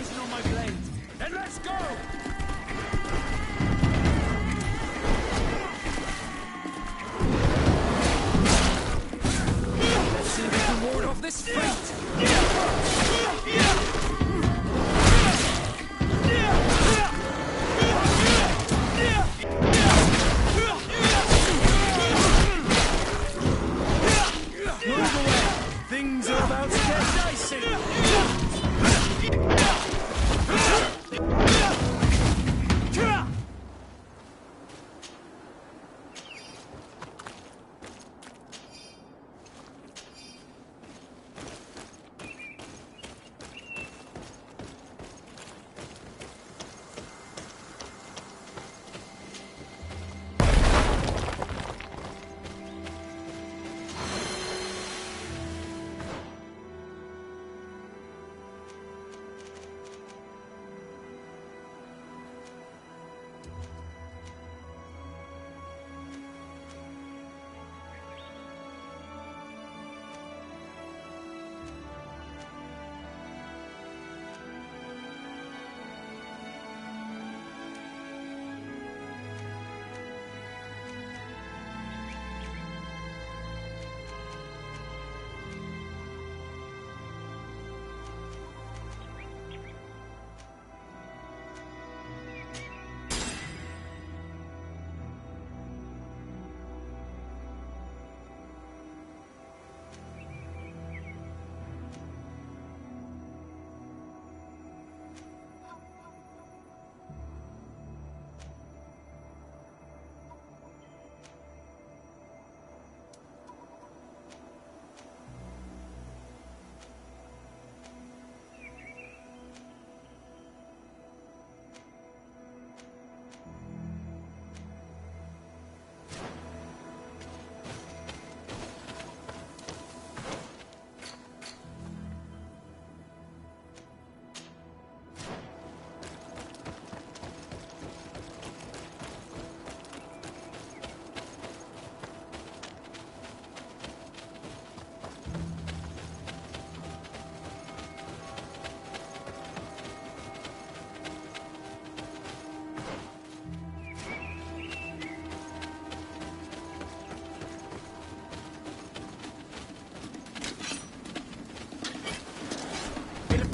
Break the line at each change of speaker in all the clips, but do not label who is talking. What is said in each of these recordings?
poison on my blade. Then let's go! Let's see if we can ward off this fate! Move away! Things are about to get dicey!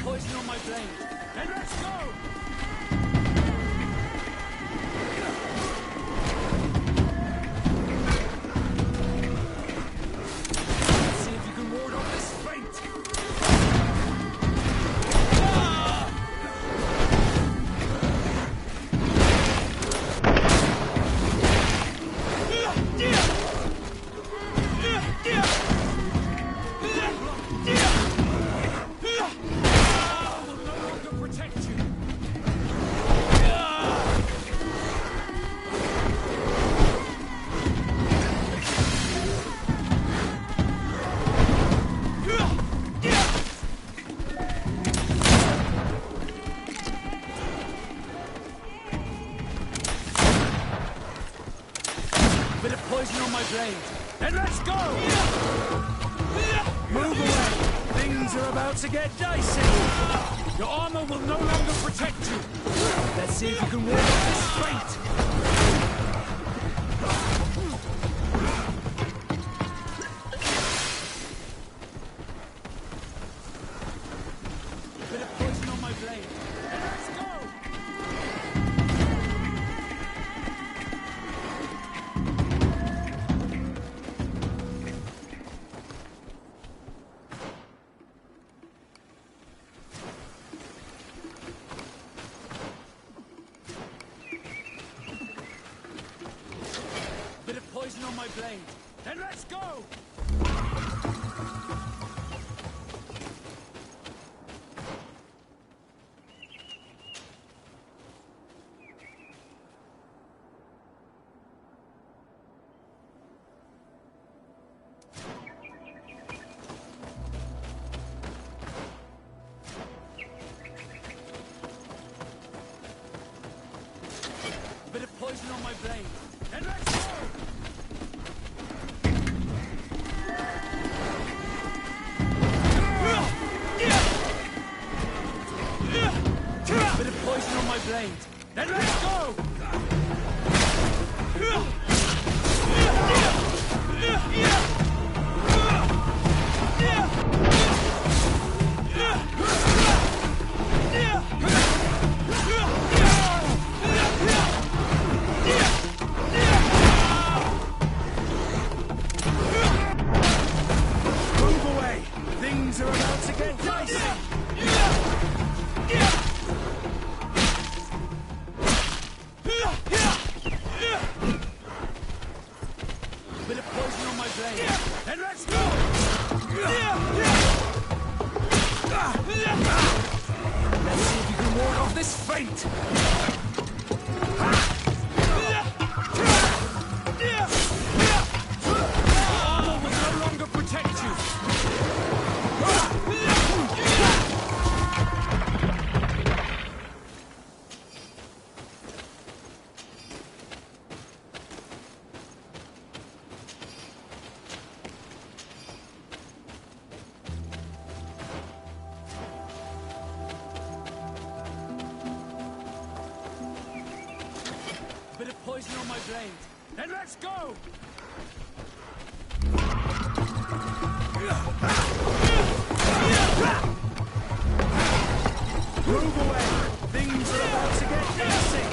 Poison on my blade. And let's go! Let's see if you can ward off this fate. Bit of poison on my blade. And let's go! Move away. Things are about to get dicey. Your armor will no longer protect you. Let's see if you can ward off this fate. Bit of poison on my blade. And let's go! Bit of poison on my blade. Then let's go! Bit of poison on my blade. And let's go! blade. Then let's go! Move away! Things are about to get dicey! Bit of poison on my blade. Then let's go! Let's see if you can ward off this feint! Armor will no longer protect you! Bit of poison on my blade. Then let's go! Move away! Things are about to get dicey!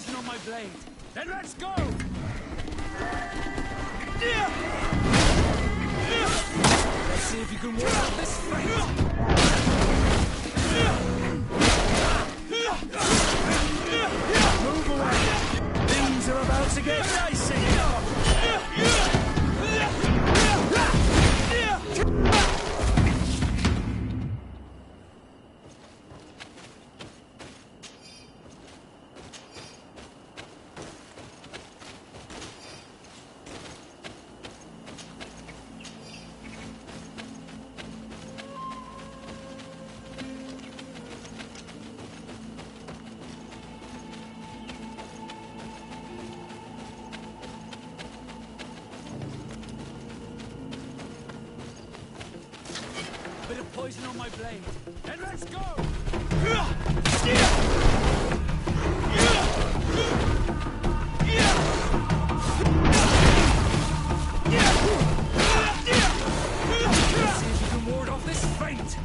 poison on my blade. Then let's go! Let's see if you can ward off this fate. Move away. Things are about to get dicey. Bit of poison on my blade. Then let's go! Let's see if you can ward off this fate.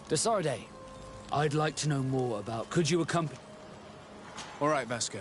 Desarde, I'd like to know more about... Could you accompany...
All right, Vasco.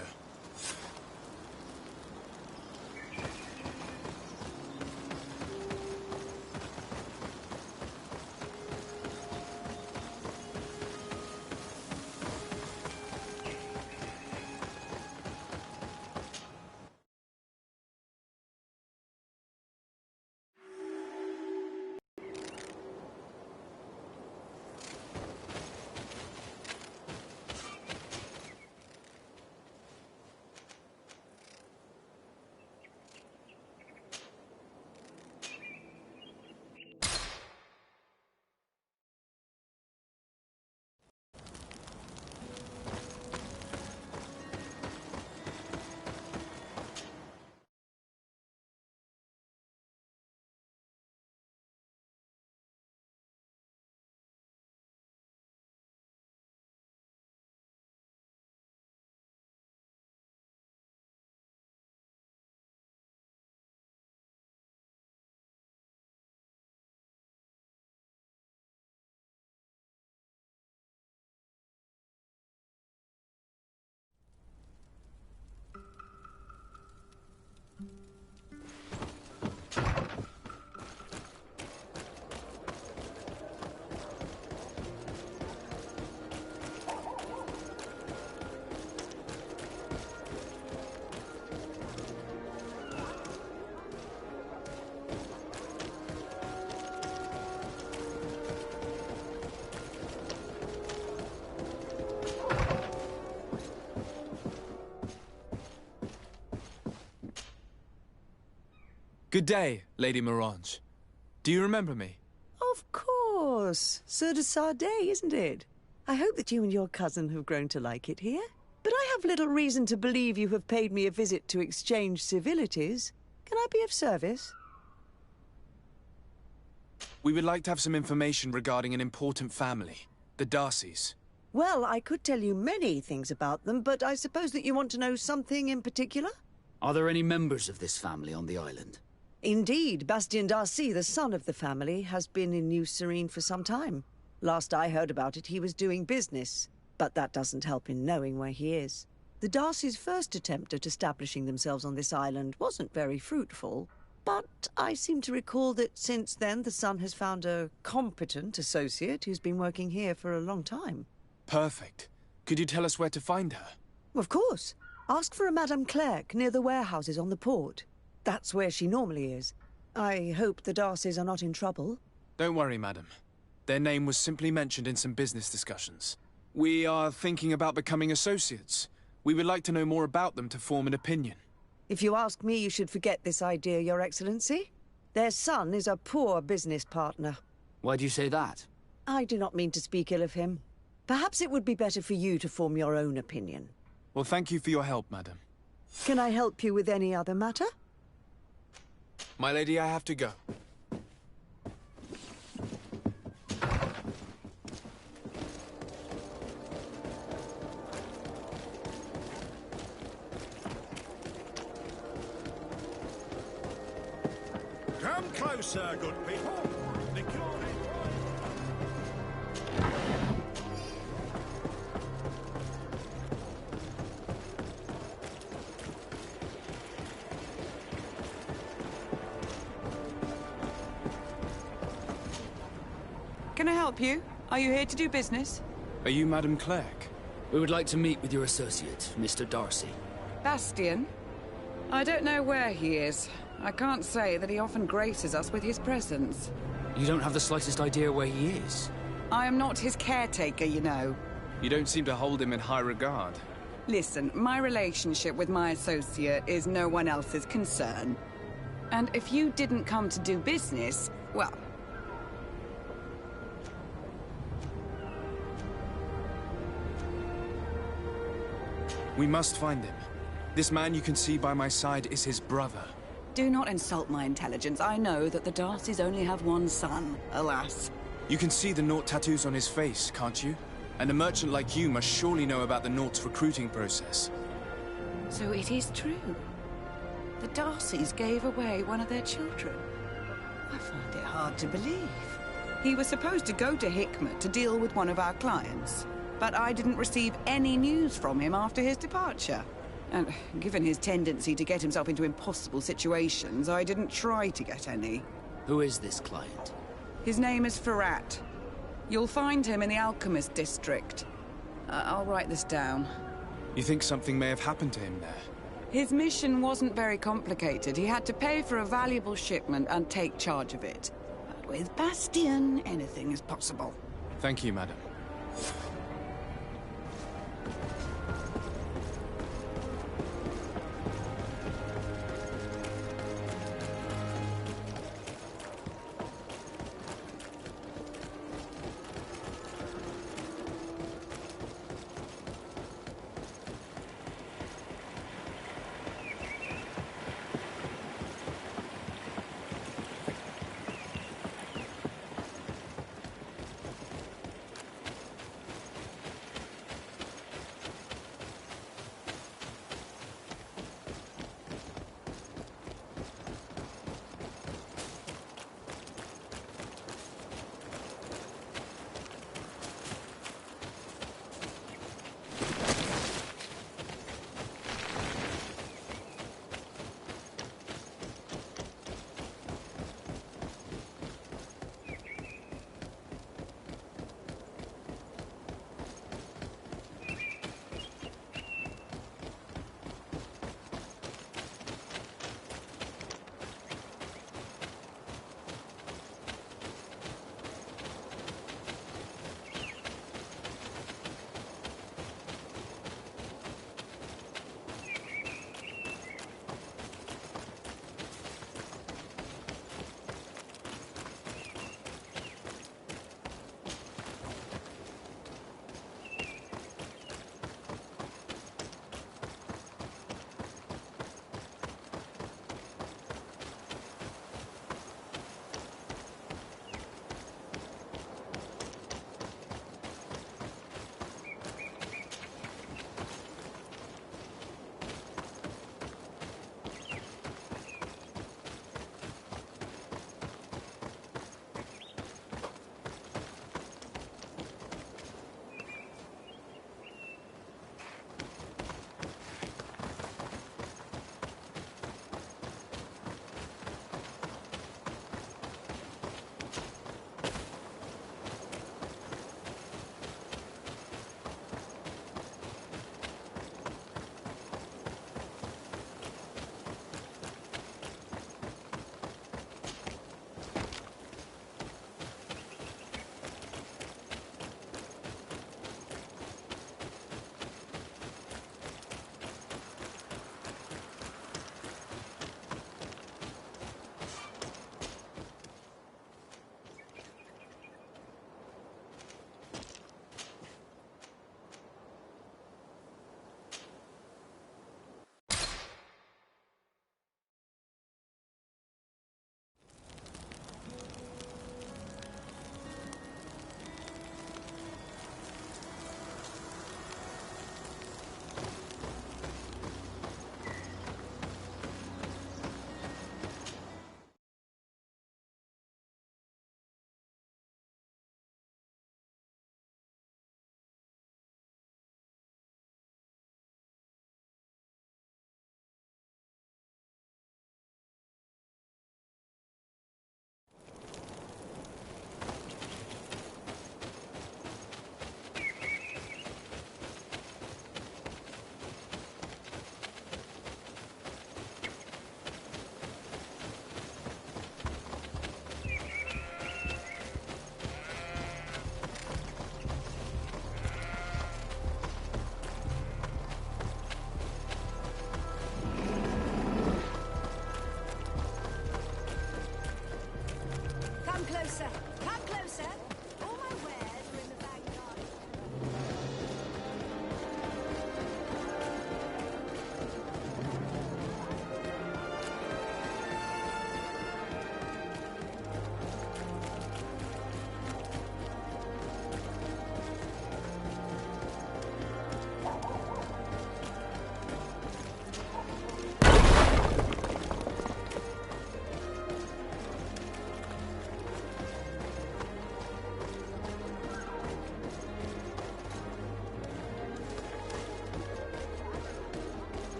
Good day, Lady Morange. Do you remember me?
Of course. Sir de Sardet, isn't it? I hope that you and your cousin have grown to like it here. But I have little reason to believe you have paid me a visit to exchange civilities. Can I be of service?
We would like to have some information regarding an important family, the Darcys.
Well, I could tell you many things about them, but I suppose that you want to know something in particular?
Are there any members of this family on the island?
Indeed, Bastien Darcy, the son of the family, has been in New Serene for some time. Last I heard about it, he was doing business. But that doesn't help in knowing where he is. The Darcys' first attempt at establishing themselves on this island wasn't very fruitful. But I seem to recall that since then the son has found a competent associate who's been working here for a long time.
Perfect. Could you tell us where to find her?
Of course. Ask for a Madame Clerc near the warehouses on the port. That's where she normally is. I hope the Darcys are not in trouble.
Don't worry, madam. Their name was simply mentioned in some business discussions. We are thinking about becoming associates. We would like to know more about them to form an opinion.
If you ask me, you should forget this idea, Your Excellency. Their son is a poor business partner.
Why do you say that?
I do not mean to speak ill of him. Perhaps it would be better for you to form your own opinion.
Well, thank you for your help, madam.
Can I help you with any other matter?
My lady, I have to go.
Come closer, good people. The cure is
Can I help you? Are you here to do business?
Are you Madame Clerc?
We would like to meet with your associate, Mr. Darcy.
Bastien? I don't know where he is. I can't say that he often graces us with his presence.
You don't have the slightest idea where he is?
I am not his caretaker, you know.
You don't seem to hold him in high regard.
Listen, my relationship with my associate is no one else's concern. And if you didn't come to do business, well...
We must find him. This man you can see by my side is his brother.
Do not insult my intelligence. I know that the Darcys only have one son, alas.
You can see the Naught tattoos on his face, can't you? And a merchant like you must surely know about the Naught's recruiting process.
So it is true. The Darcys gave away one of their children. I find it hard to believe. He was supposed to go to Hikmet to deal with one of our clients, but I didn't receive any news from him after his departure. And given his tendency to get himself into impossible situations, I didn't try to get any.
Who is this client?
His name is Ferrat. You'll find him in the Alchemist district. I'll write this down.
You think something may have happened to him there?
His mission wasn't very complicated. He had to pay for a valuable shipment and take charge of it. But with Bastien, anything is possible.
Thank you, madam.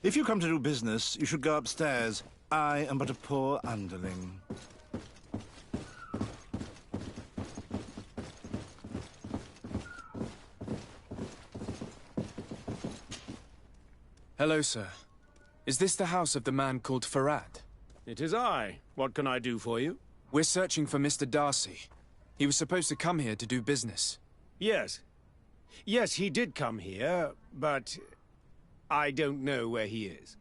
If you come to do business, you should go upstairs. I am but a poor underling.
Hello, sir. Is this the house of the man called Farad?
It is I. What can I do for you?
We're searching for Mr. Darcy. He was supposed to come here to do business.
Yes. Yes, he did come here, but I don't know where he is.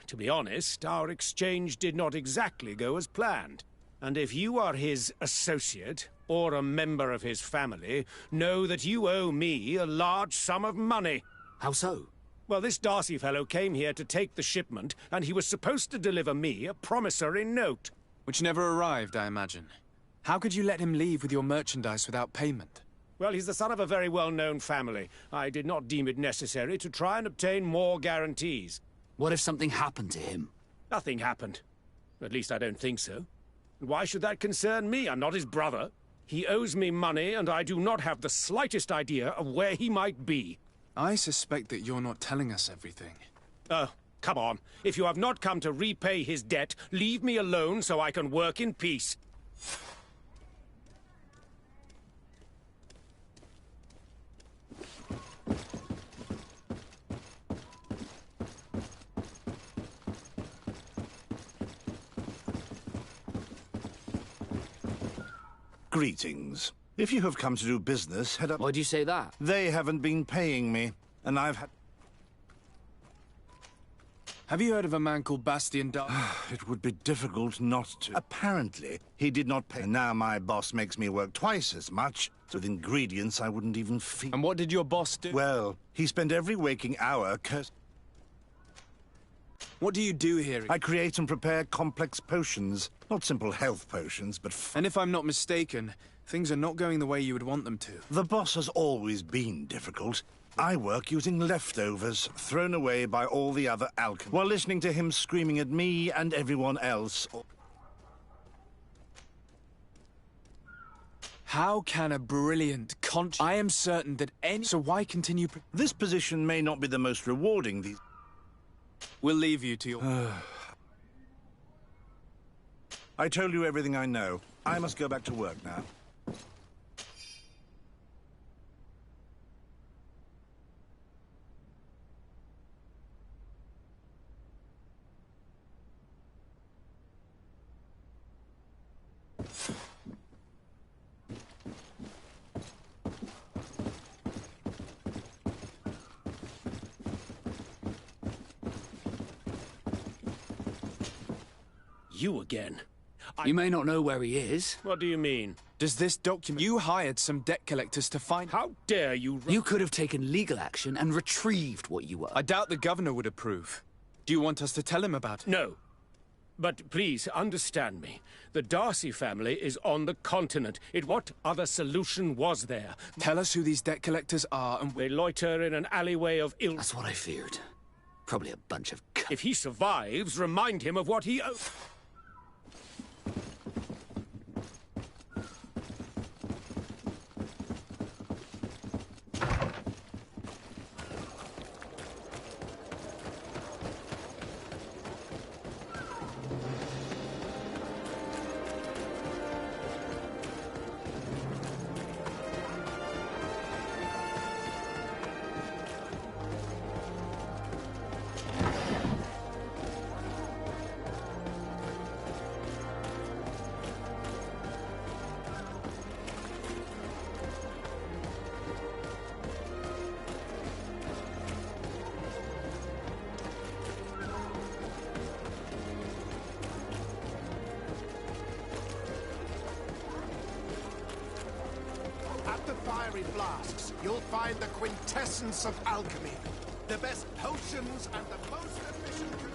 To be honest, our exchange did not exactly go as planned. And if you are his associate, or a member of his family, know that you owe me a large sum of money.
How so?
Well, this Darcy fellow came here to take the shipment, and he was supposed to deliver me a promissory note.
Which never arrived, I imagine. How could you let him leave with your merchandise without payment?
Well, he's the son of a very well-known family. I did not deem it necessary to try and obtain more guarantees.
What if something happened to him?
Nothing happened. At least I don't think so. And why should that concern me? I'm not his brother. He owes me money, and I do not have the slightest idea of where he might be.
I suspect that you're not telling us everything.
Oh, come on. If you have not come to repay his debt, leave me alone so I can work in peace.
Greetings. If you have come to do business, head up...
Why'd you say that?
They haven't been paying me, and I've had...
Have you heard of a man called Bastian Darcy?
It would be difficult not to. Apparently, he did not pay. Now my boss makes me work twice as much. With ingredients I wouldn't even feel.
And what did your boss do?
Well, he spent every waking hour
What do you do here?
I create and prepare complex potions. Not simple health potions, but
And if I'm not mistaken, things are not going the way you would want them to.
The boss has always been difficult. I work using leftovers, thrown away by all the other alchemists, while listening to him screaming at me and everyone else.
How can a brilliant I am certain that So why continue...
This position may not be the most rewarding these...
We'll leave you to your...
I told you everything I know. I must go back to work now.
You again?
You may not know where he is.
What do you mean?
Does this document... You hired some debt collectors to find...
How dare you...
You could have taken legal action and retrieved what you were.
I doubt the governor would approve. Do you want us to tell him about it?
No. But please, understand me. The Darcy family is on the continent. What other solution was there?
Tell us who these debt collectors are and...
They loiter in an alleyway of ill...
That's what I feared. Probably a bunch of...
If he survives, remind him of what he owes.
Fiery flasks, you'll find the quintessence of alchemy. The best potions and the most efficient...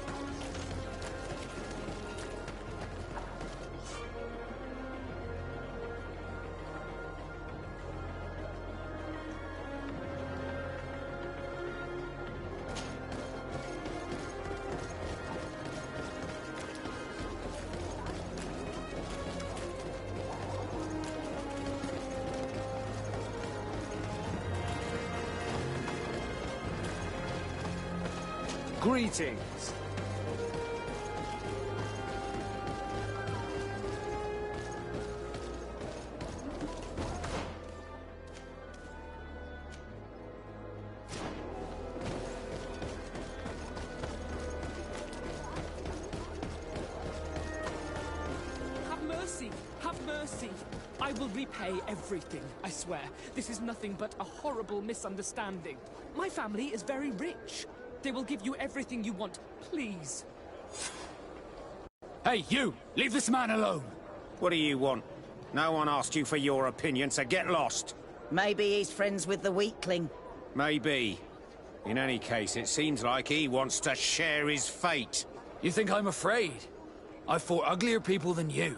Greetings.
Have mercy! Have mercy! I will repay everything, I swear. This is nothing but a horrible misunderstanding. My family is very rich. They will give you everything you want, please.
Hey, you! Leave this man alone!
What do you want? No one asked you for your opinion, so get lost.
Maybe he's friends with the weakling.
Maybe. In any case, it seems like he wants to share his fate.
You think I'm afraid? I've fought uglier people than you.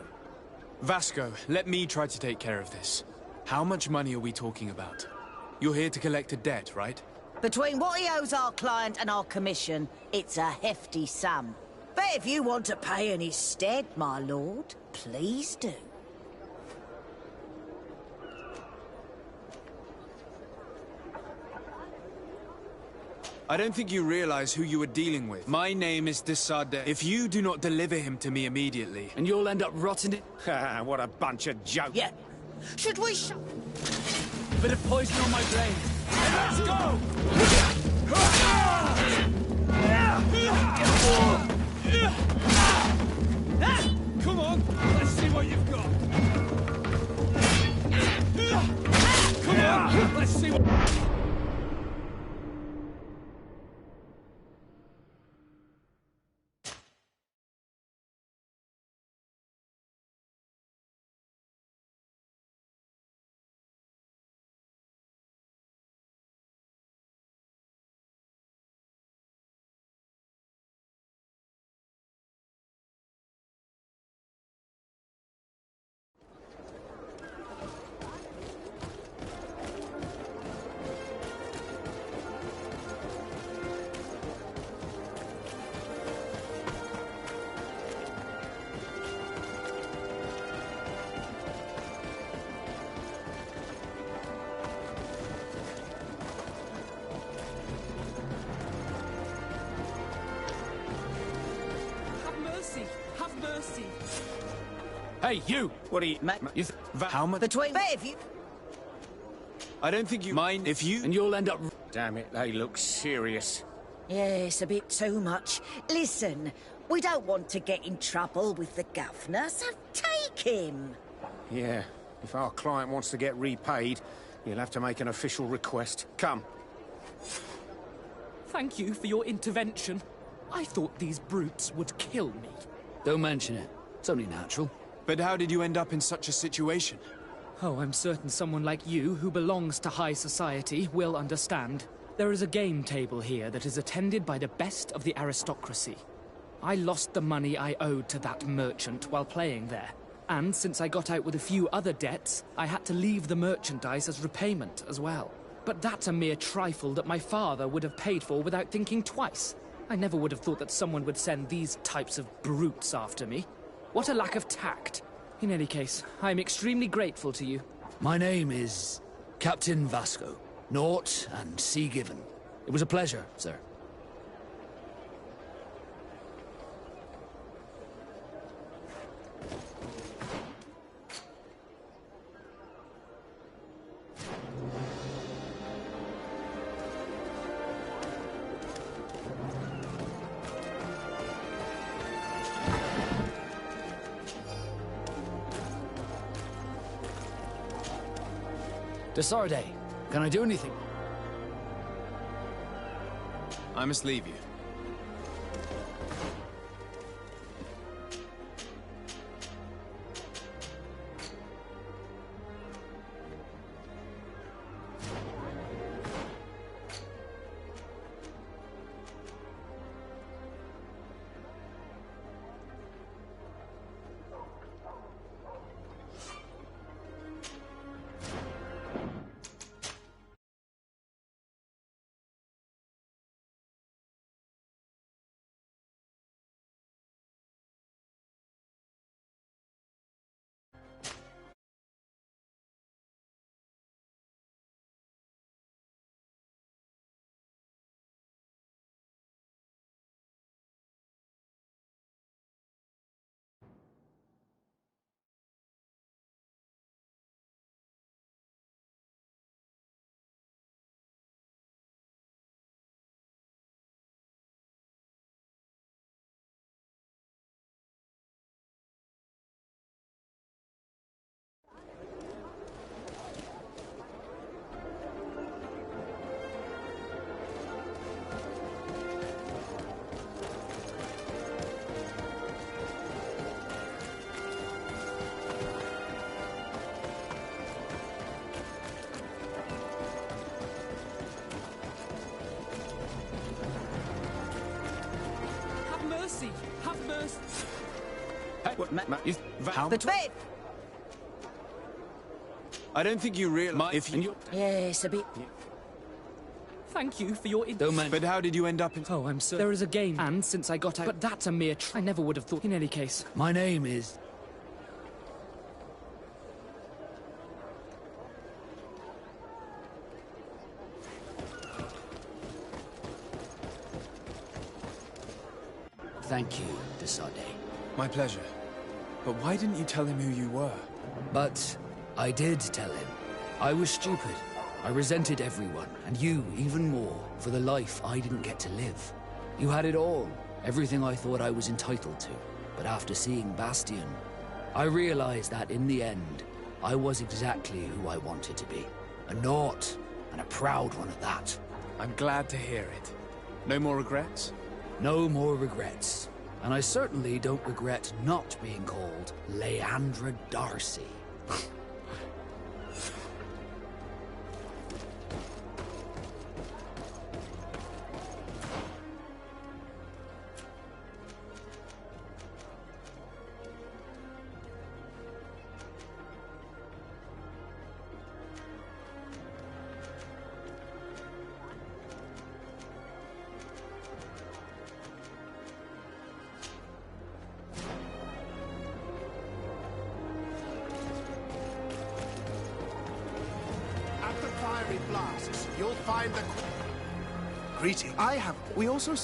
Vasco, let me try to take care of this. How much money are we talking about? You're here to collect a debt, right?
Between what he owes our client and our commission, it's a hefty sum. But if you want to pay in his stead, my lord, please do.
I don't think you realize who you are dealing with. My name is Desade. If you do not deliver him to me immediately...
And you'll end up rotting it.
What a bunch of jokes.
Yeah. Should we
Bit of poison on my brain.
Let's go! Come on, let's see what you've got. Come on, let's see what...
Have mercy!
Hey, you!
What do you...
How much?
Between... But if you...
I don't think you mind if you...
And you'll end up...
Damn it, they look serious.
Yes, a bit too much. Listen, we don't want to get in trouble with the governor, so take him.
Yeah, if our client wants to get repaid, you'll have to make an official request. Come.
Thank you for your intervention. I thought these brutes would kill me.
Don't mention it. It's only natural.
But how did you end up in such a situation?
Oh, I'm certain someone like you, who belongs to high society, will understand. There is a game table here that is attended by the best of the aristocracy. I lost the money I owed to that merchant while playing there. And since I got out with a few other debts, I had to leave the merchandise as repayment as well. But that's a mere trifle that my father would have paid for without thinking twice. I never would have thought that someone would send these types of brutes after me. What a lack of tact. In any case, I'm extremely grateful to you.
My name is Captain Vasco. Naught and sea given. It was a pleasure, sir. Desarde, can I do anything?
I must leave you. How?
The babe!
I don't think you realize.
Yes, a bit.
Thank you for your...
But how did you end up in...
Oh, I'm sorry. There is a game, and since I got out... But that's a mere... I never would have thought... In any case...
My name is... Thank you, Desade.
My pleasure. But why didn't you tell him who you were?
But I did tell him. I was stupid. I resented everyone, and you even more, for the life I didn't get to live. You had it all, everything I thought I was entitled to. But after seeing Bastion, I realized that in the end, I was exactly who I wanted to be. A naught, and a proud one at that.
I'm glad to hear it. No more regrets?
No more regrets. And I certainly don't regret not being called Leandra Darcy.
At the fiery blasts, you'll find the...
Greeting.
We also...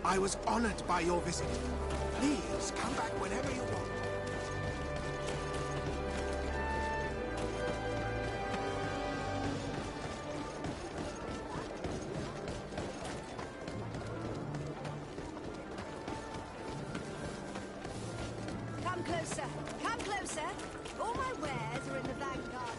I was honored by your visit. Please, come back whenever you want.
Come closer. Come closer. All my wares are in the vanguard.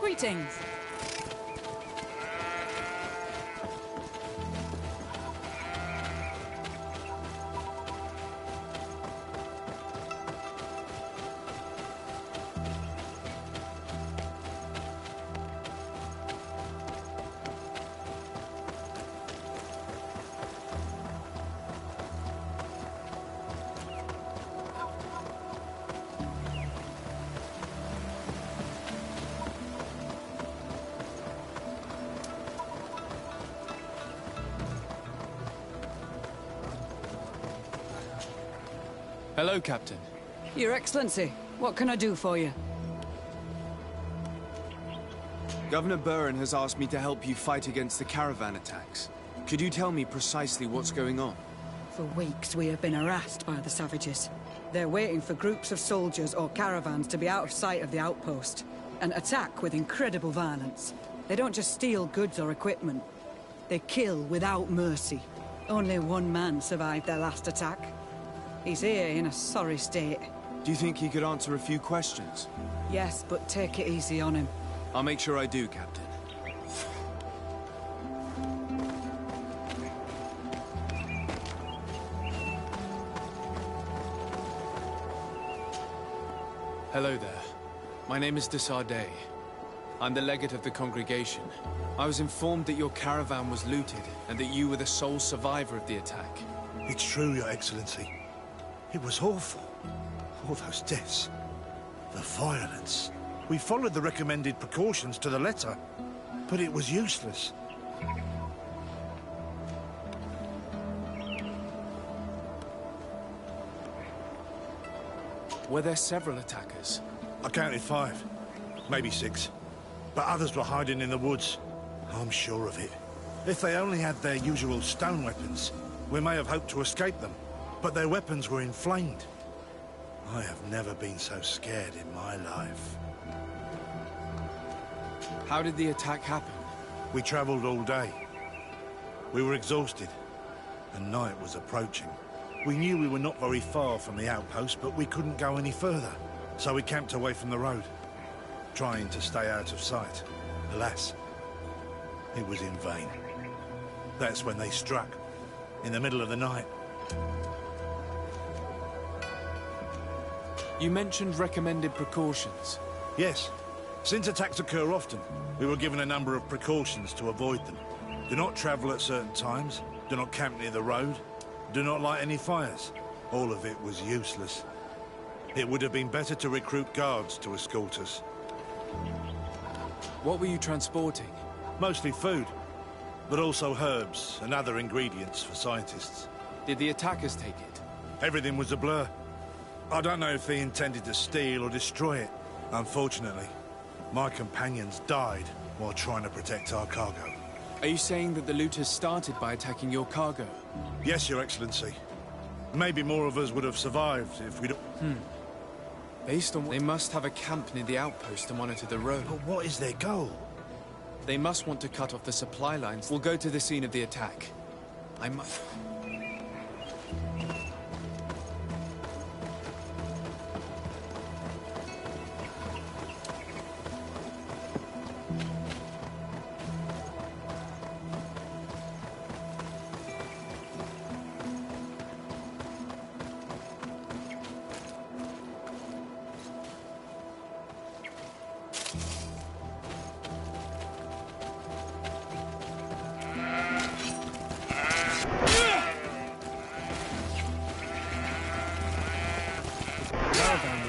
Greetings.
Hello, Captain.
Your Excellency, what can I do for you?
Governor Buren has asked me to help you fight against the caravan attacks. Could you tell me precisely what's going on?
For weeks, we have been harassed by the savages. They're waiting for groups of soldiers or caravans to be out of sight of the outpost and attack with incredible violence. They don't just steal goods or equipment. They kill without mercy. Only one man survived their last attack. He's here in a sorry state.
Do you think he could answer a few questions?
Yes, but take it easy on him.
I'll make sure I do, Captain. Hello there. My name is Desardet. I'm the legate of the congregation. I was informed that your caravan was looted, and that you were the sole survivor of the attack.
It's true, Your Excellency. It was awful. All those deaths. The violence. We followed the recommended precautions to the letter, but it was useless.
Were there several attackers?
I counted 5, maybe 6. But others were hiding in the woods. I'm sure of it. If they only had their usual stone weapons, we may have hoped to escape them. But their weapons were inflamed. I have never been so scared in my life.
How did the attack happen?
We traveled all day. We were exhausted, and night was approaching. We knew we were not very far from the outpost, but we couldn't go any further. So we camped away from the road, trying to stay out of sight. Alas, it was in vain. That's when they struck, in the middle of the night.
You mentioned recommended precautions.
Yes. Since attacks occur often, we were given a number of precautions to avoid them. Do not travel at certain times, do not camp near the road, do not light any fires. All of it was useless. It would have been better to recruit guards to escort us.
What were you transporting?
Mostly food, but also herbs and other ingredients for scientists.
Did the attackers take it?
Everything was a blur. I don't know if they intended to steal or destroy it. Unfortunately, my companions died while trying to protect our cargo.
Are you saying that the looters started by attacking your cargo?
Yes, Your Excellency. Maybe more of us would have survived if we'd...
Based on what... They must have a camp near the outpost to monitor the road.
But what is their goal?
They must want to cut off the supply lines. We'll go to the scene of the attack. I must...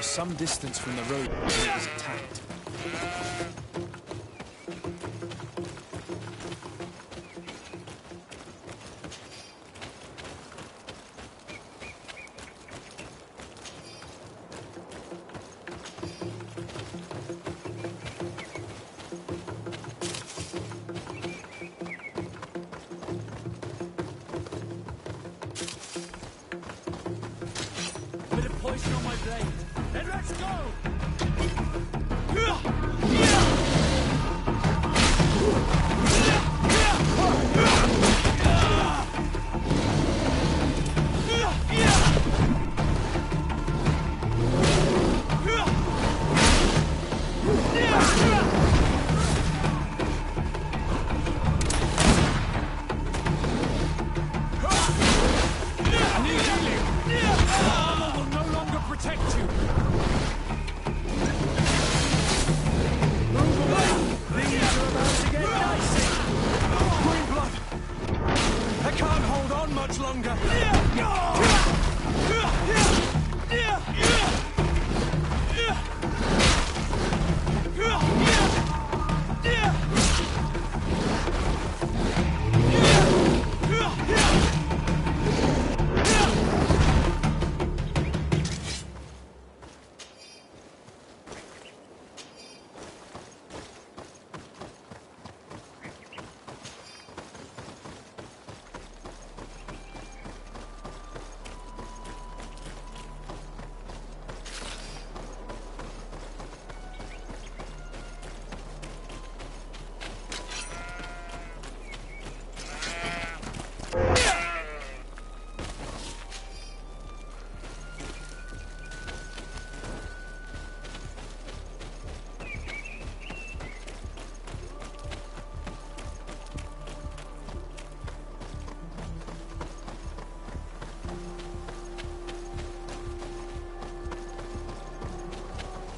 some distance from the road when it was attacked.
Bit of poison on my blade. Then let's go! Armor will no longer protect you.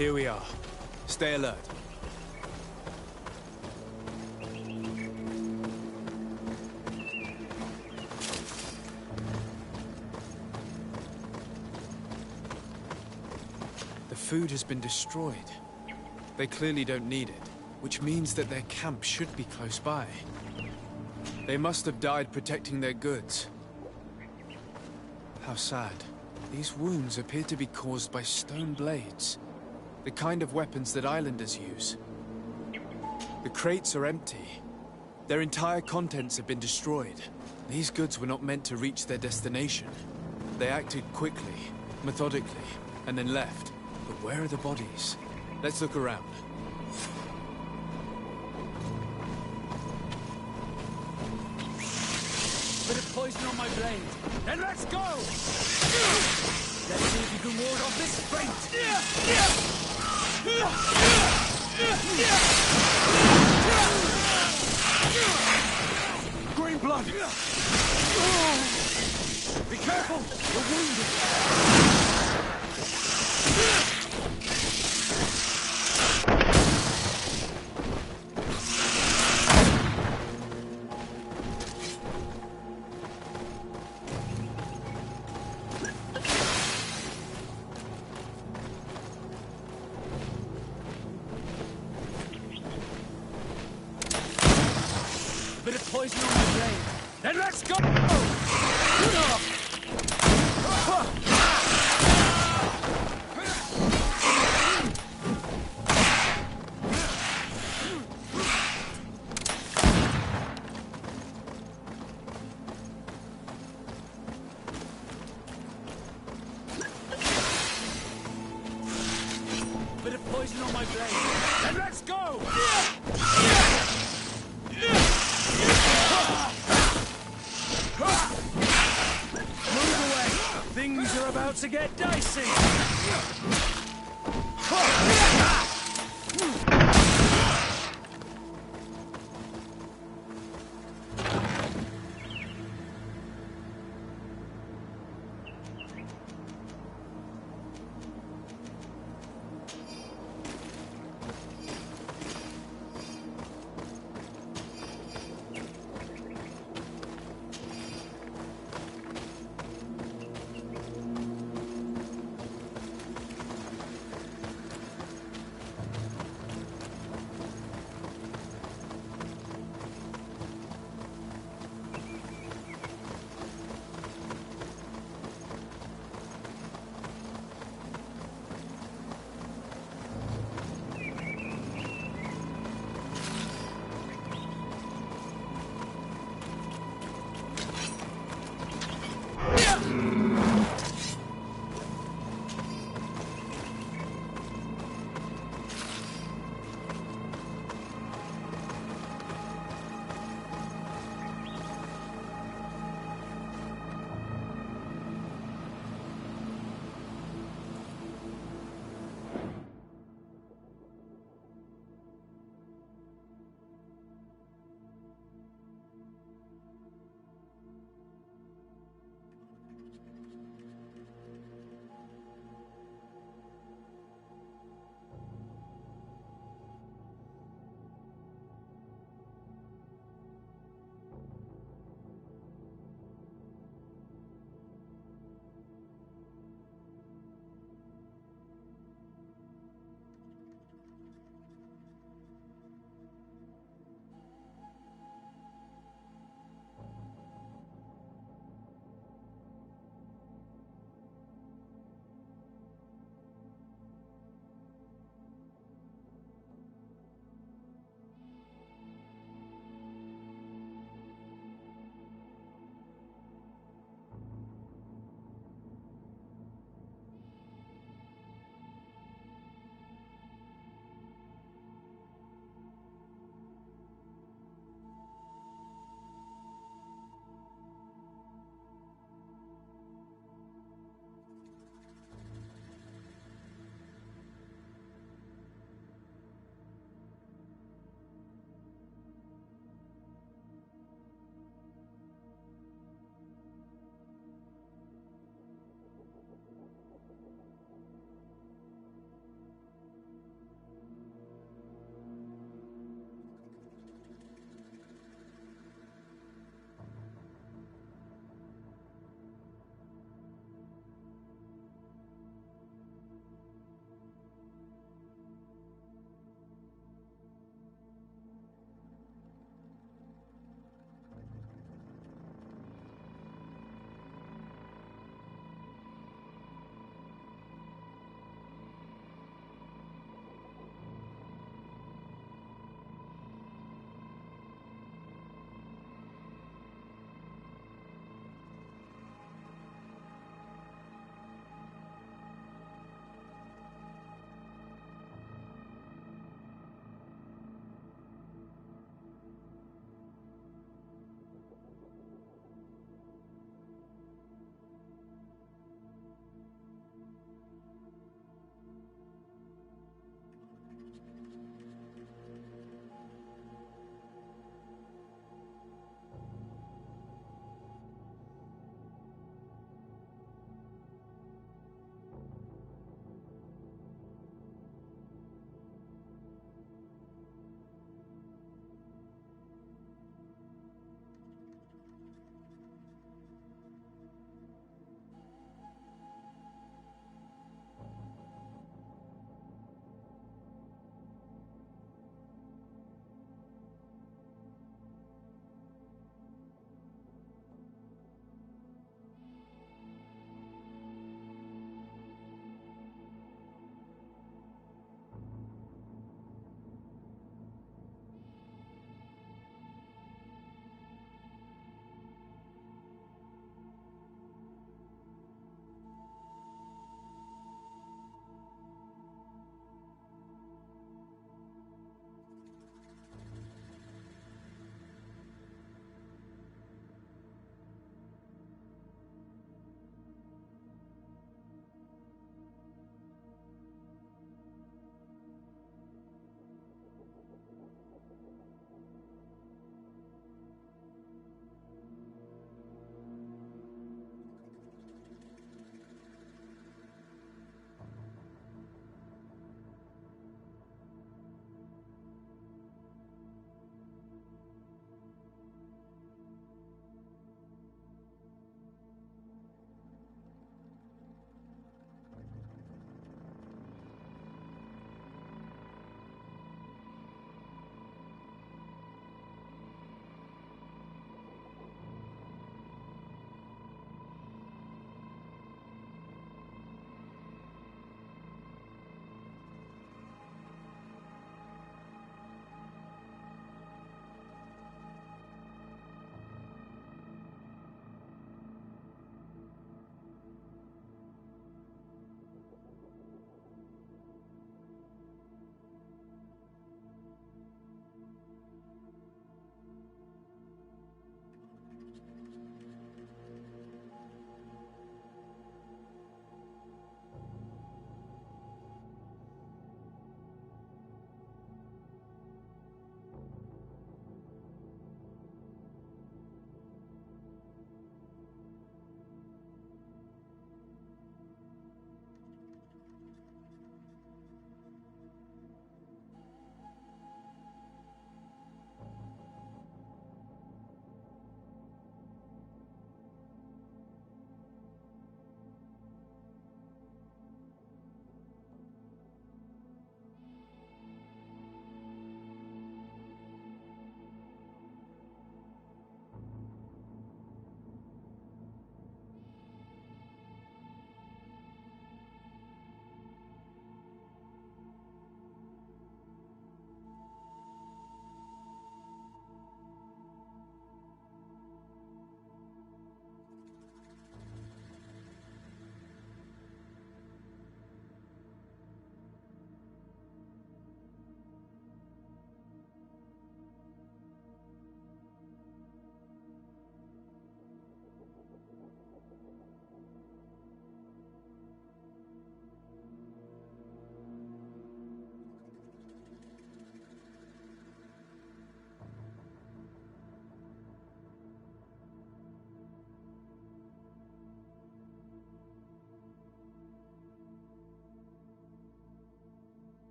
Here we are. Stay alert. The food has been destroyed. They clearly don't need it, which means that their camp should be close by. They must have died protecting their goods. How sad. These wounds appear to be caused by stone blades, the kind of weapons that islanders use. The crates are empty. Their entire contents have been destroyed. These goods were not meant to reach their destination. They acted quickly, methodically, and then left. But where are the bodies? Let's look around.
Bit of poison on my blade. Then let's go! Let's see if you can ward off this fate! Green blood! Be careful! You're wounded! Bit of poison on my blade. Then let's go! Bit of poison on my blade. Then let's go! Things are about to get dicey!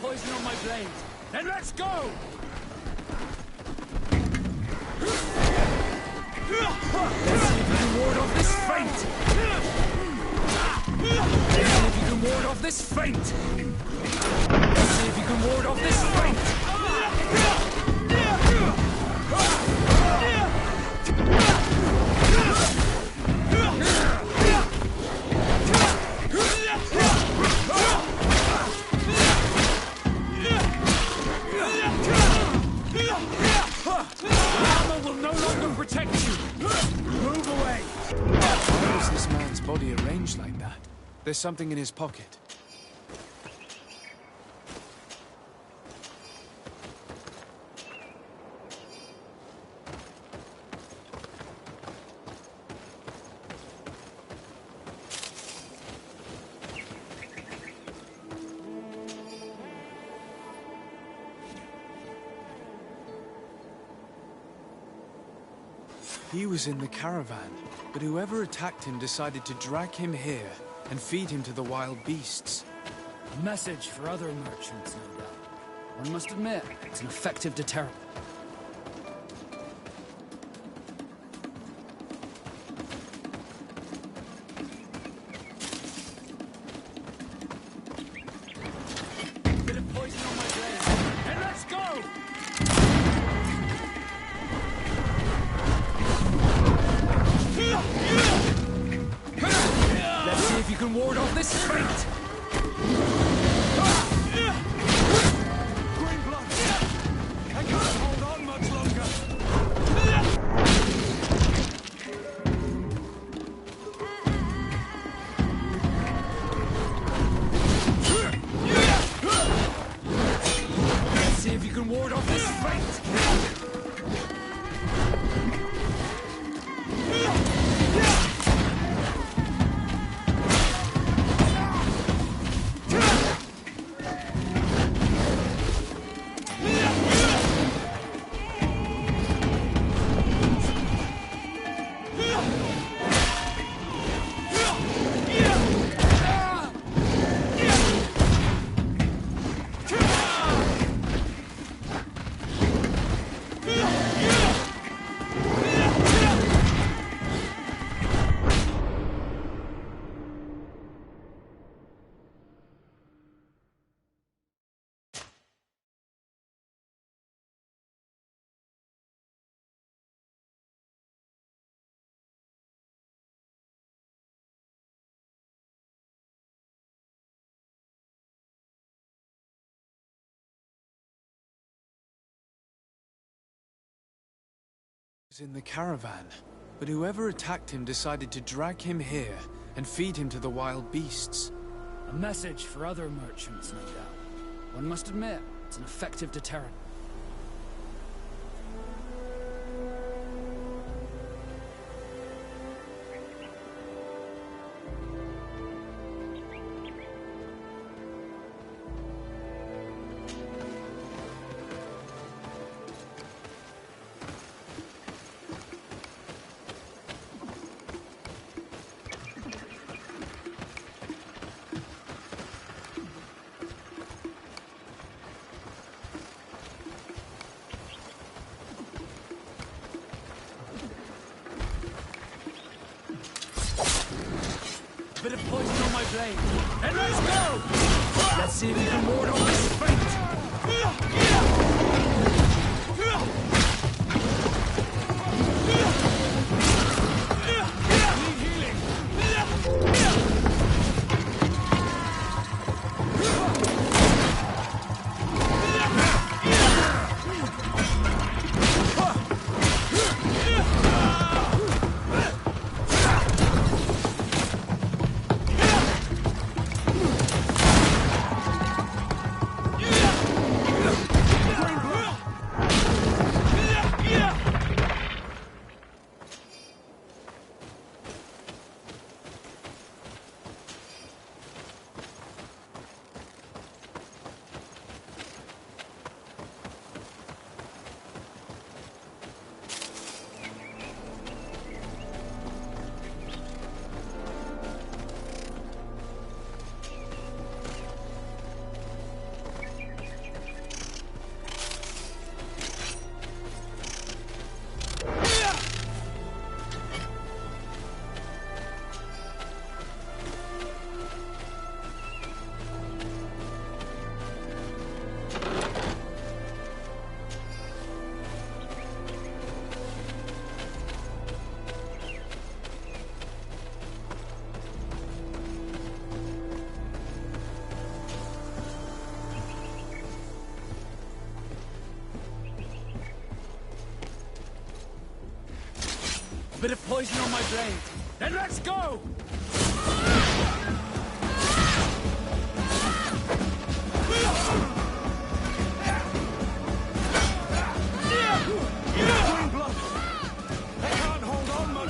poison on my blade.
Then let's go! Let's see if you can ward off this feint! Let's see if you can ward off this feint! Let's see if you can ward off this feint! Armor will no longer protect you! Move away!
Why is this man's body arranged like that? There's something in his pocket. He was in the caravan, but whoever attacked him decided to drag him here and feed him to the wild beasts.
A message for other merchants, no doubt. One must admit, it's an effective deterrent.
Bit of poison on my blade. And let's go! Let's see if you can ward off this feint! Green blood! I can't hold on much longer! Let's see if you can ward off this feint!
In the caravan, but whoever attacked him decided to drag him here and feed him to the wild beasts.
A message for other merchants, no doubt. One must admit, it's an effective deterrent.
Bit of poison on my blade. And let's go! Let's see if you can ward off this feint! Need healing! bit of poison on my blade. Then let's go! Green blood. I can't hold on much.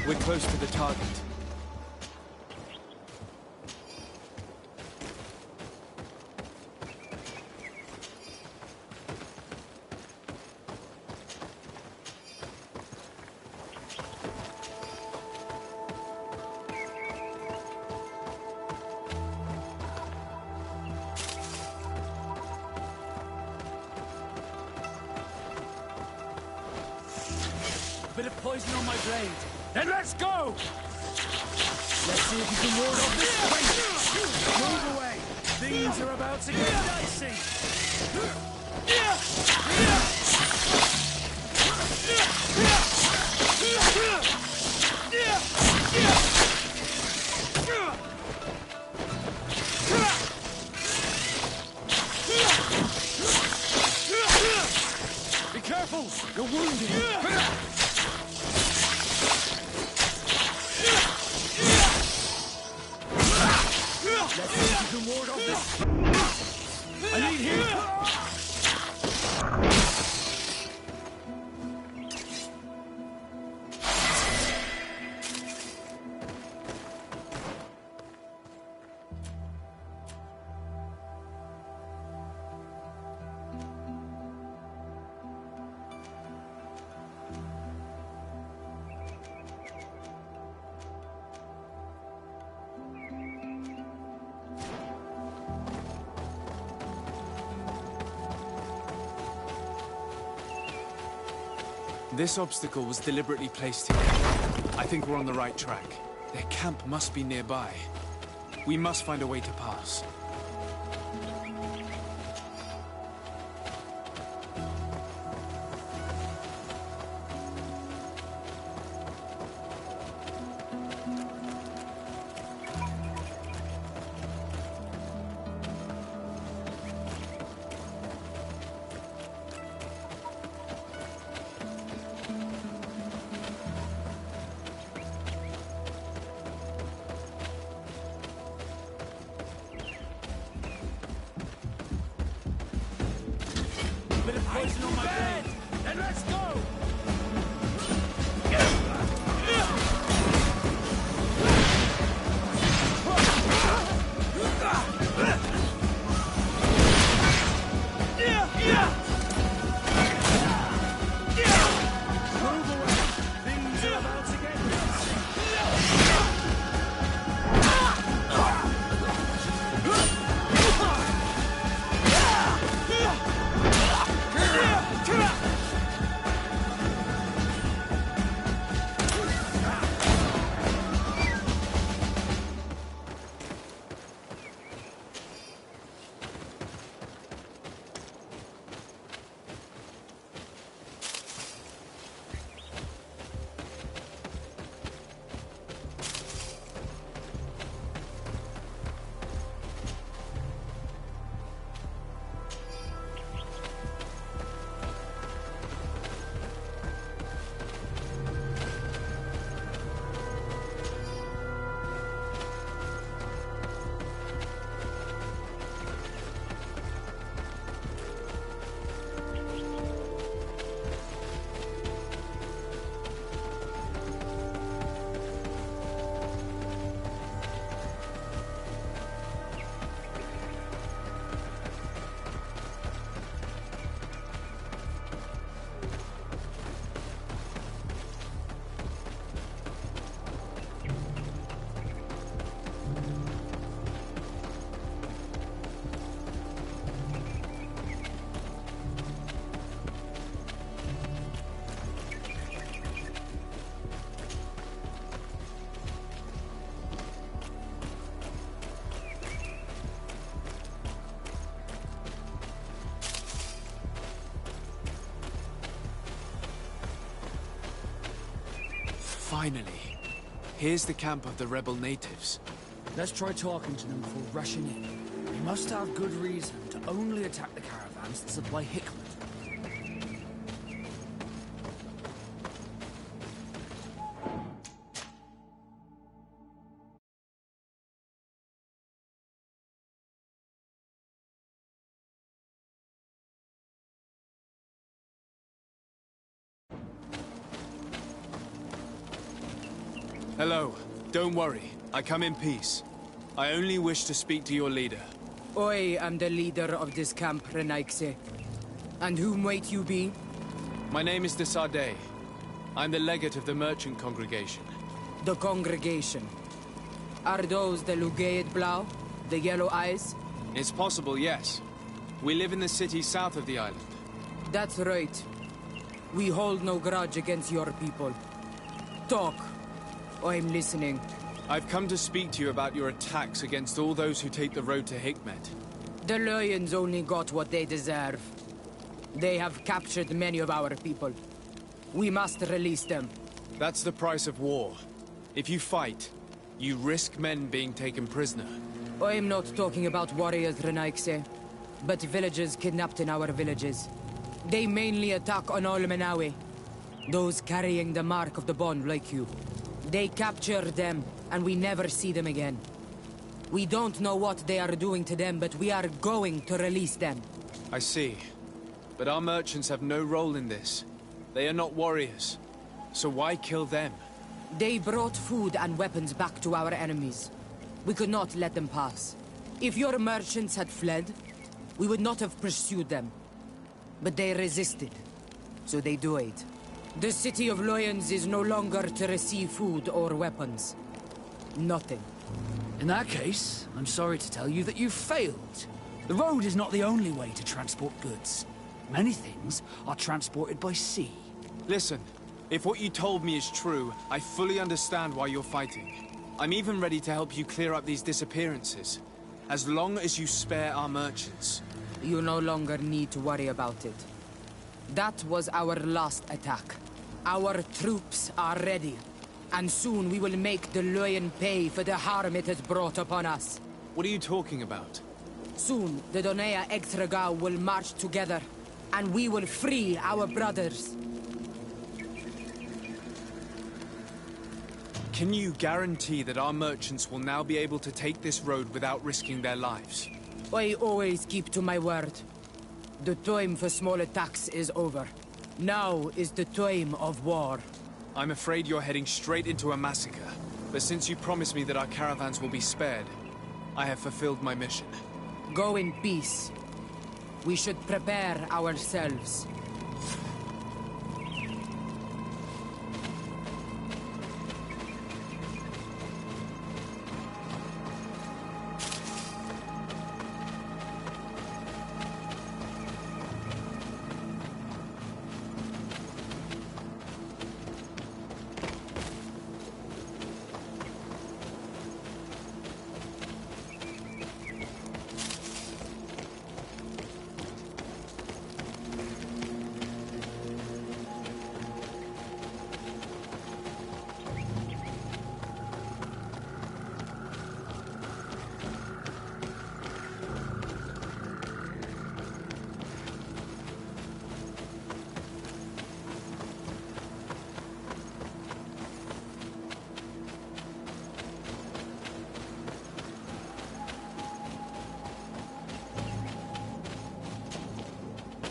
We're close to the target.
A bit of poison on my blade. Then let's go! Let's see if you can ward off this fight. Move away. Things are about to get dicey. Be careful! You're wounded! Let's see if you can ward off this. I need healing.
This obstacle was deliberately placed here. I think we're on the right track. Their camp must be nearby. We must find a way to pass.
Bit of poison on my blade. Then let's go! Move away. Things are about to get messy.
Finally. Here's the camp of the rebel natives.
Let's try talking to them before rushing in. They must have good reason to only attack the caravans that supply Hickman.
Hello. Don't worry. I come in peace. I only wish to speak to your leader.
I am the leader of this camp, Renaikse. And whom might you be?
My name is de Sardet. I'm the legate of the merchant congregation.
The congregation. Are those the Lugaid Blau? The Yellow Eyes?
It's possible, yes. We live in the city south of the island.
That's right. We hold no grudge against your people. Talk. I'm listening.
I've come to speak to you about your attacks against all those who take the road to Hikmet.
The Lions only got what they deserve. They have captured many of our people. We must release them.
That's the price of war. If you fight, you risk men being taken prisoner.
I'm not talking about warriors, Renaikse, but villagers kidnapped in our villages. They mainly attack on Olmenawi, those carrying the mark of the bond like you. They capture them, and we never see them again. We don't know what they are doing to them, but we are going to release them.
I see. But our merchants have no role in this. They are not warriors. So why kill them?
They brought food and weapons back to our enemies. We could not let them pass. If your merchants had fled, we would not have pursued them. But they resisted, so they died. The city of Loyens is no longer to receive food or weapons. Nothing.
In that case, I'm sorry to tell you that you've failed. The road is not the only way to transport goods. Many things are transported by sea.
Listen, if what you told me is true, I fully understand why you're fighting. I'm even ready to help you clear up these disappearances, as long as you spare our merchants.
You no longer need to worry about it. That was our last attack. Our troops are ready, and soon we will make the Loyen pay for the harm it has brought upon us.
What are you talking about?
Soon, the Donea Extragao will march together, and we will free our brothers.
Can you guarantee that our merchants will now be able to take this road without risking their lives?
I always keep to my word. The time for small attacks is over. Now is the time of war.
I'm afraid you're heading straight into a massacre. But since you promised me that our caravans will be spared, I have fulfilled my mission.
Go in peace. We should prepare ourselves.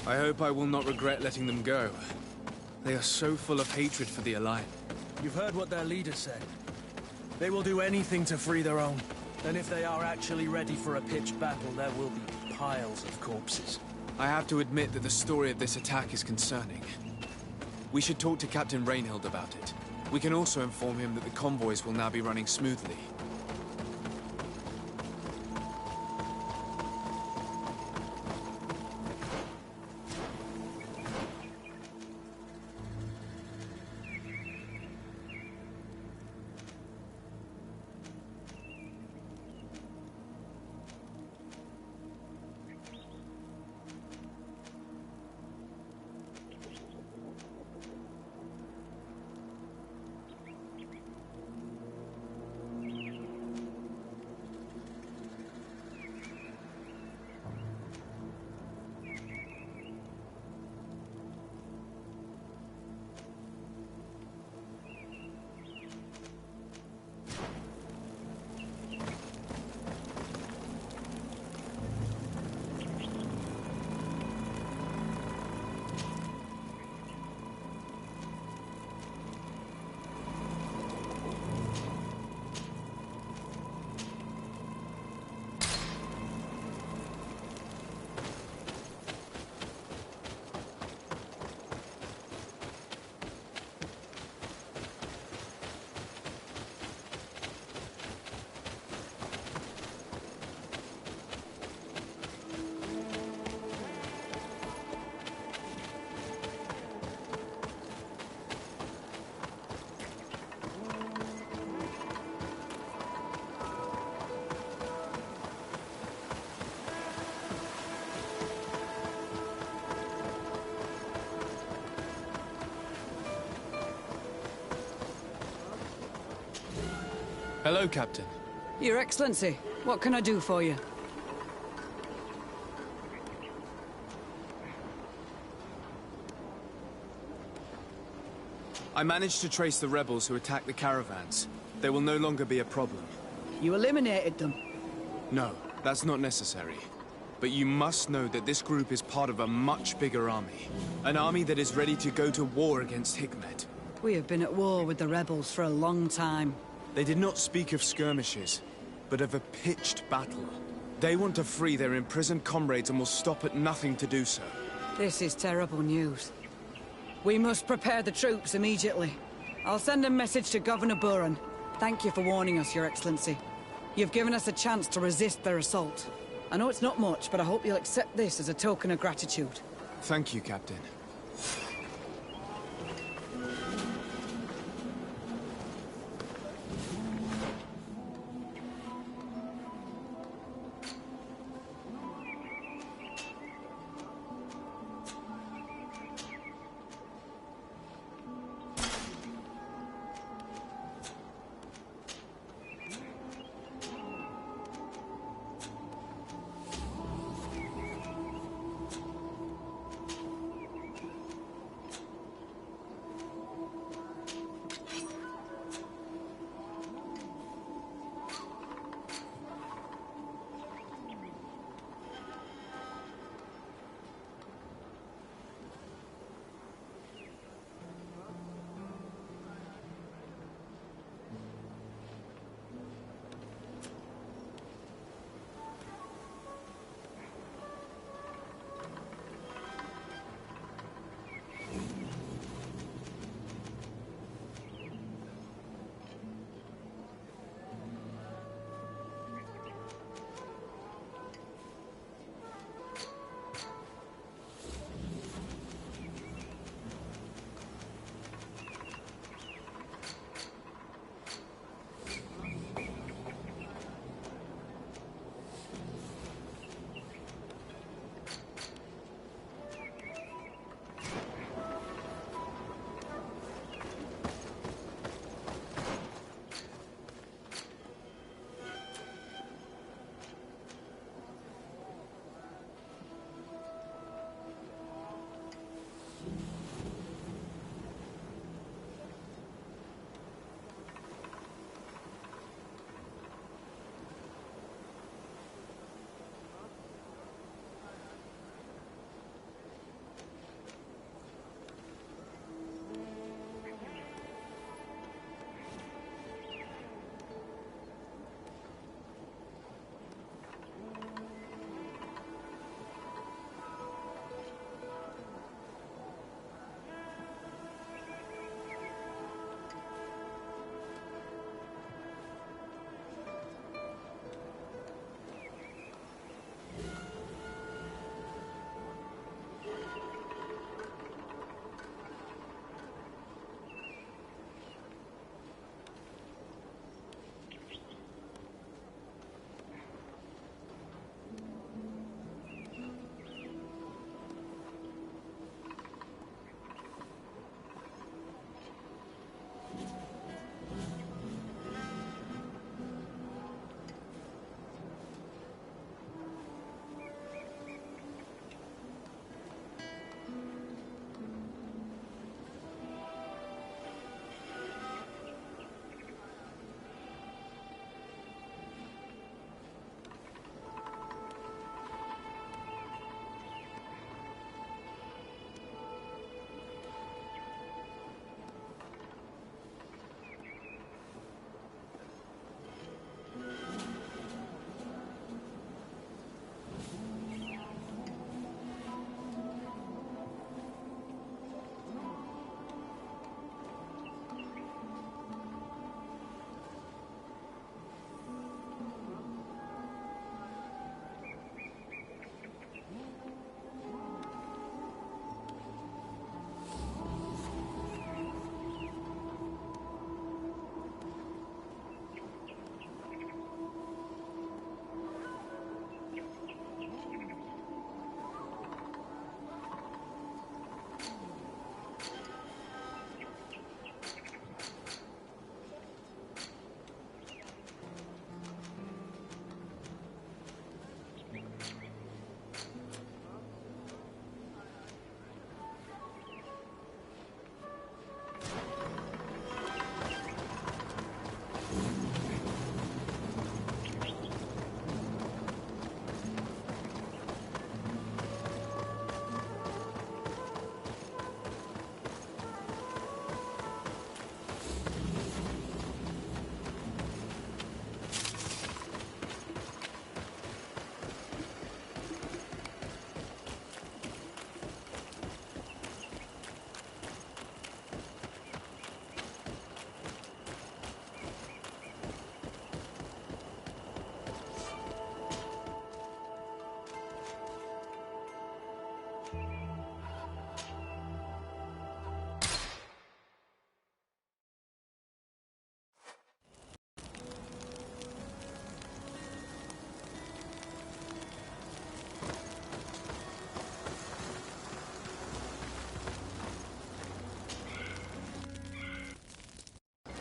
I hope I will not regret letting them go. They are so full of hatred for the Alliance.
You've heard what their leader said. They will do anything to free their own. And if they are actually ready for a pitched battle, there will be piles of corpses.
I have to admit that the story of this attack is concerning. We should talk to Captain Rainhild about it. We can also inform him that the convoys will now be running smoothly. Hello, Captain.
Your Excellency, what can I do for you?
I managed to trace the rebels who attacked the caravans. They will no longer be a problem.
You eliminated them?
No, that's not necessary. But you must know that this group is part of a much bigger army. An army that is ready to go to war against Hikmet.
We have been at war with the rebels for a long time.
They did not speak of skirmishes, but of a pitched battle. They want to free their imprisoned comrades and will stop at nothing to do so.
This is terrible news. We must prepare the troops immediately. I'll send a message to Governor Buran. Thank you for warning us, Your Excellency. You've given us a chance to resist their assault. I know it's not much, but I hope you'll accept this as a token of gratitude.
Thank you, Captain.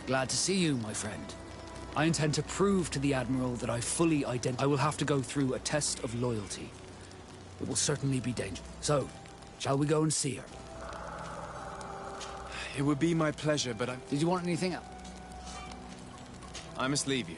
Glad to see you, my friend. I intend to prove to the Admiral that I fully I will have to go through a test of loyalty. It will certainly be dangerous. So, shall we go and see her?
It would be my pleasure, but
Did you want anything else?
I must leave you.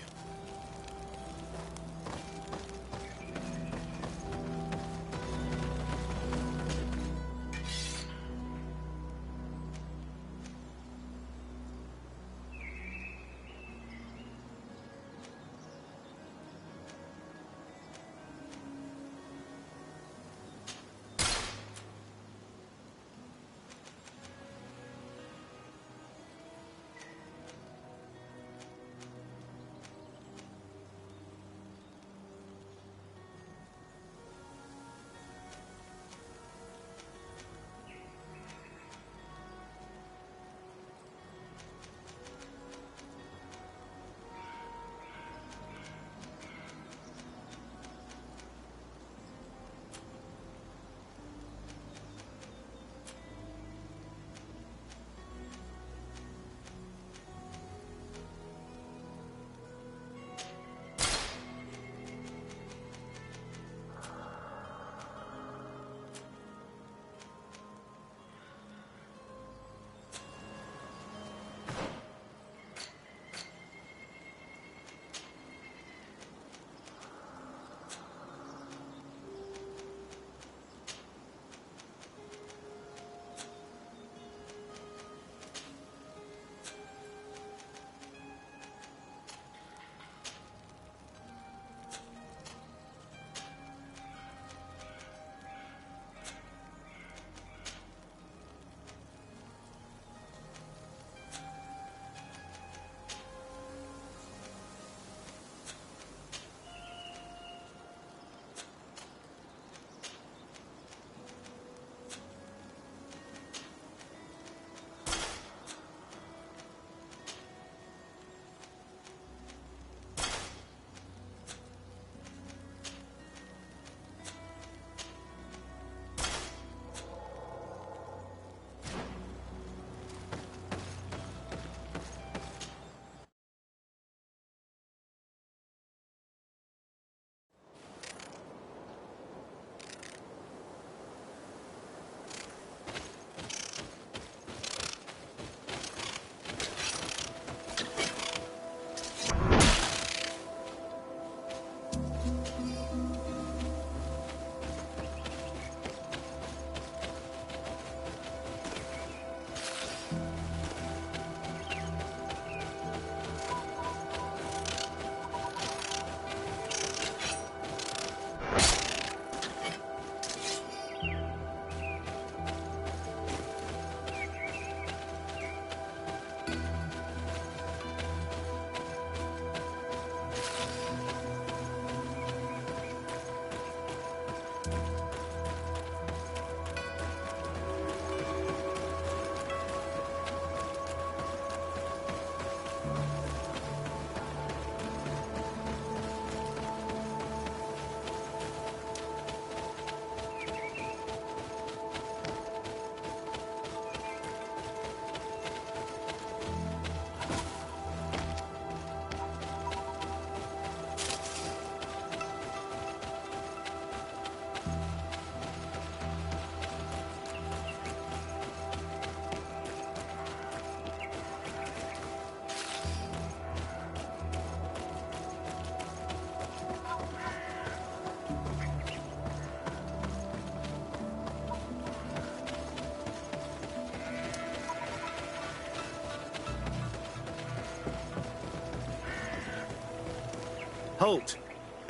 Halt!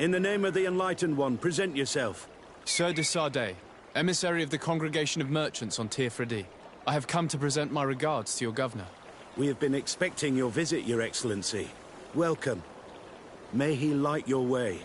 In the name of the Enlightened One, present yourself.
Sir de Sardet, emissary of the Congregation of Merchants on Tirfredi. I have come to present my regards to your governor.
We have been expecting your visit, Your Excellency. Welcome. May he light your way.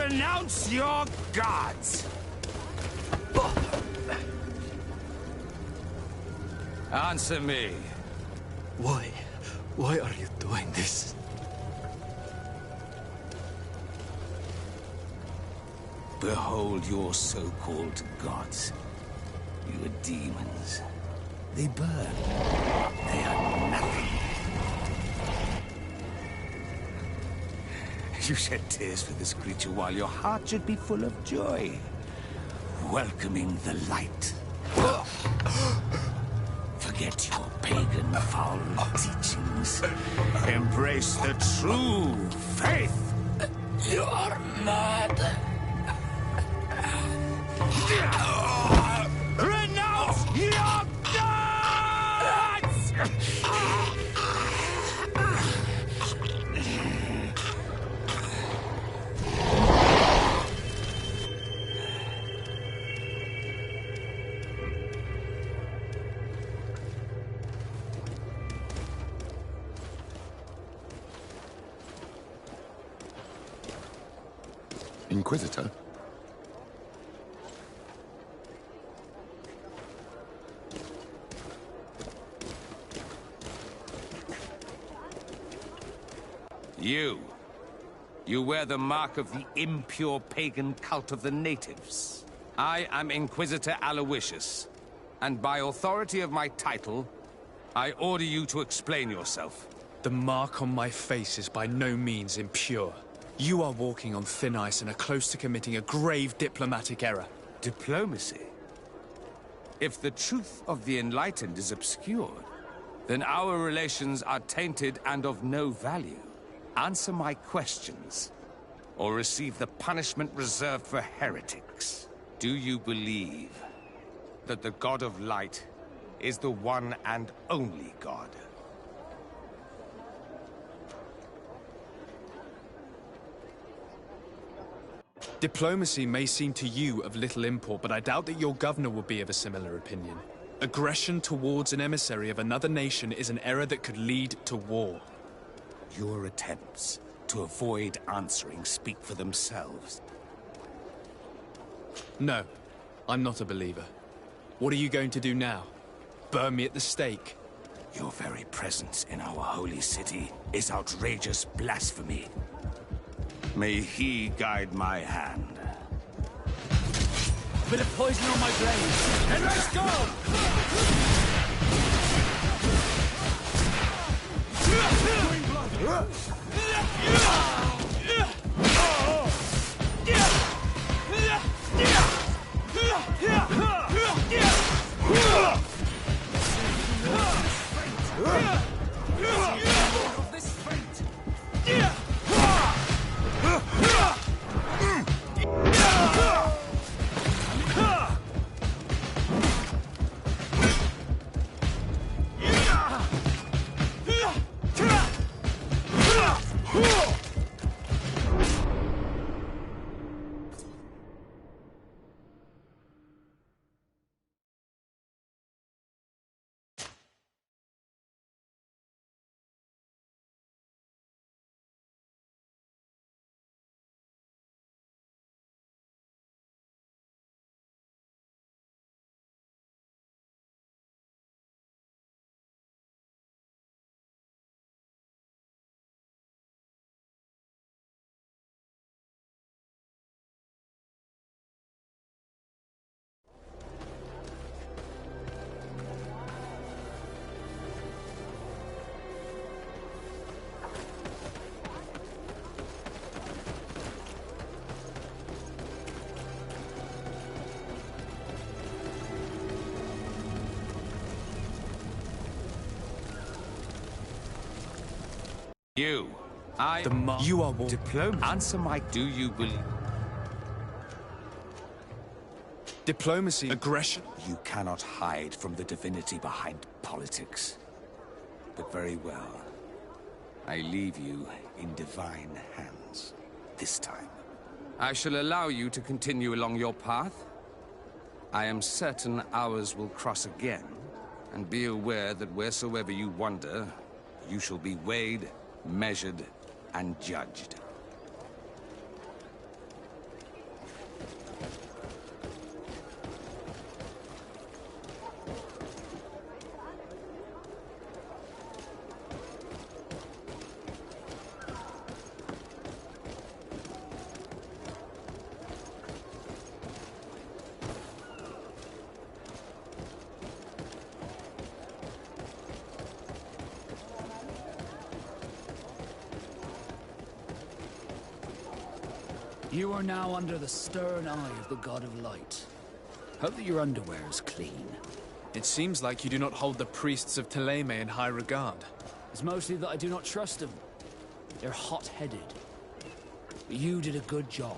renounce your gods! Answer me.
Why? Why are you doing this?
Behold your so-called gods. You are demons. They burn. They are nothing. You shed tears for this creature while your heart should be full of joy. Welcoming the light. Forget your pagan foul teachings. Embrace the true faith.
You are mad.
Renounce your gods!
Inquisitor?
You wear the mark of the impure pagan cult of the natives. I am Inquisitor Aloysius, and by authority of my title, I order you to explain yourself.
The mark on my face is by no means impure. You are walking on thin ice and are close to committing a grave diplomatic error.
Diplomacy? If the truth of the Enlightened is obscured, then our relations are tainted and of no value. Answer my questions, or receive the punishment reserved for heretics. Do you believe that the God of Light is the one and only God?
Diplomacy may seem to you of little import, but I doubt that your governor will be of a similar opinion. Aggression towards an emissary of another nation is an error that could lead to war.
Your attempts to avoid answering speak for themselves.
No, I'm not a believer. What are you going to do now? Burn me at the stake?
Your very presence in our holy city is outrageous blasphemy. May he guide my hand.
Bit of poison on my blade. And let's go!
You.
You are
Diploma. Answer my... Do you believe...
Diplomacy, aggression.
You cannot hide from the divinity behind politics. But very well. I leave you in divine hands. This time. I shall allow you to continue along your path. I am certain ours will cross again. And be aware that wheresoever you wander, you shall be weighed, measured, and judged.
You are now under the stern eye of the God of Light. Hope that your underwear is clean.
It seems like you do not hold the priests of Thélème in high regard.
It's mostly that I do not trust them. They're hot-headed. But you did a good job.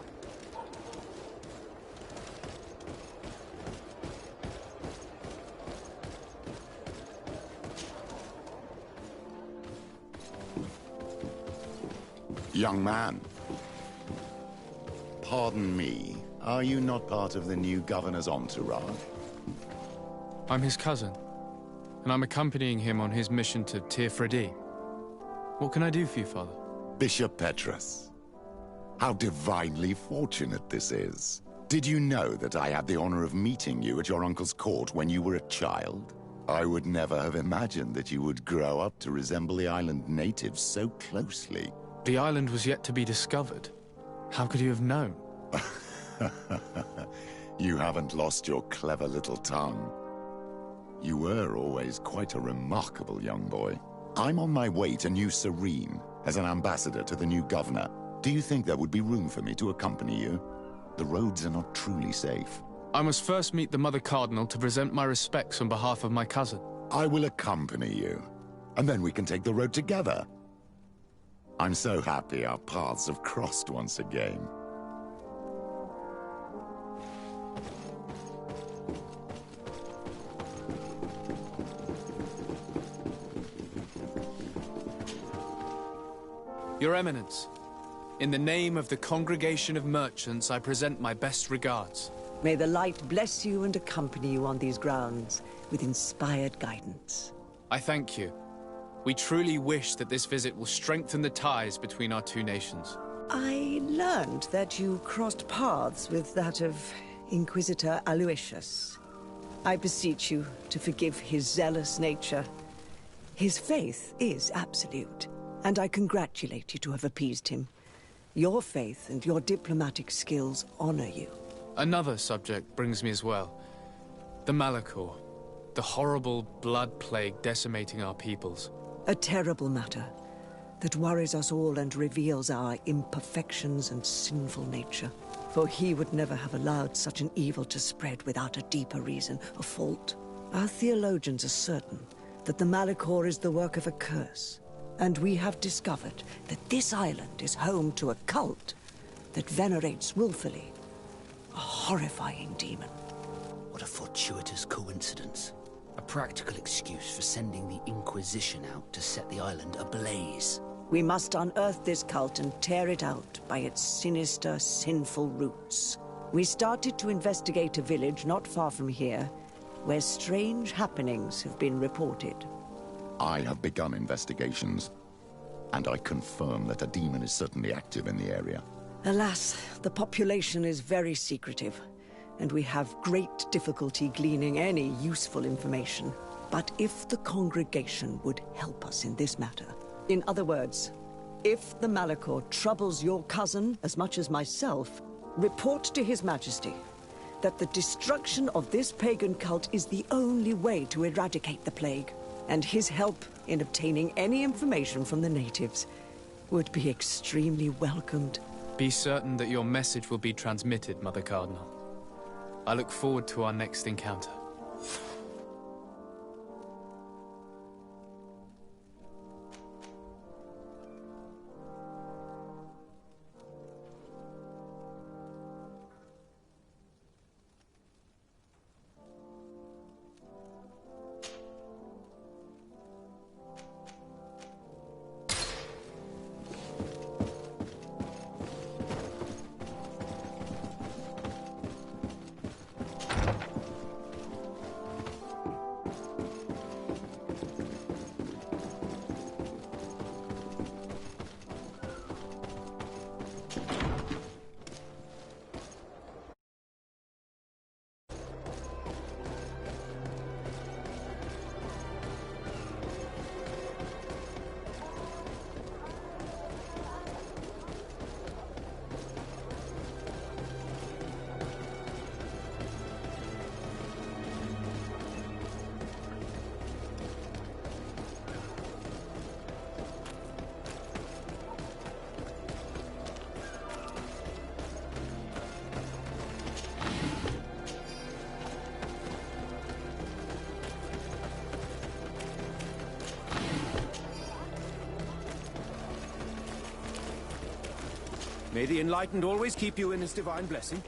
Young man. Pardon me, are you not part of the new governor's entourage?
I'm his cousin, and I'm accompanying him on his mission to Tir-Fredi. What can I do for you, Father?
Bishop Petrus. How divinely fortunate this is. Did you know that I had the honor of meeting you at your uncle's court when you were a child? I would never have imagined that you would grow up to resemble the island natives so closely.
The island was yet to be discovered. How could you have known?
You haven't lost your clever little tongue. You were always quite a remarkable young boy. I'm on my way to New Serene as an ambassador to the new governor. Do you think there would be room for me to accompany you? The roads are not truly safe.
I must first meet the Mother Cardinal to present my respects on behalf of my cousin.
I will accompany you, and then we can take the road together. I'm so happy our paths have crossed once again.
Your Eminence, in the name of the Congregation of Merchants, I present my best regards.
May the light bless you and accompany you on these grounds with inspired guidance.
I thank you. We truly wish that this visit will strengthen the ties between our two nations.
I learned that you crossed paths with that of Inquisitor Aloysius. I beseech you to forgive his zealous nature. His faith is absolute, and I congratulate you to have appeased him. Your faith and your diplomatic skills honor you.
Another subject brings me as well. The Malachor, the horrible blood plague decimating our peoples.
A terrible matter that worries us all and reveals our imperfections and sinful nature. For he would never have allowed such an evil to spread without a deeper reason, a fault. Our theologians are certain that the Malachor is the work of a curse, and we have discovered that this island is home to a cult that venerates willfully a horrifying demon.
What a fortuitous coincidence. A practical excuse for sending the Inquisition out to set the island ablaze.
We must unearth this cult and tear it out by its sinister, sinful roots. We started to investigate a village not far from here, where strange happenings have been reported.
I have begun investigations, and I confirm that a demon is certainly active in the area.
Alas, the population is very secretive, and we have great difficulty gleaning any useful information. But if the congregation would help us in this matter, in other words, if the Malachor troubles your cousin as much as myself, report to His Majesty that the destruction of this pagan cult is the only way to eradicate the plague, and his help in obtaining any information from the natives would be extremely welcomed.
Be certain that your message will be transmitted, Mother Cardinal. I look forward to our next encounter.
May the Enlightened always keep you in his divine blessing.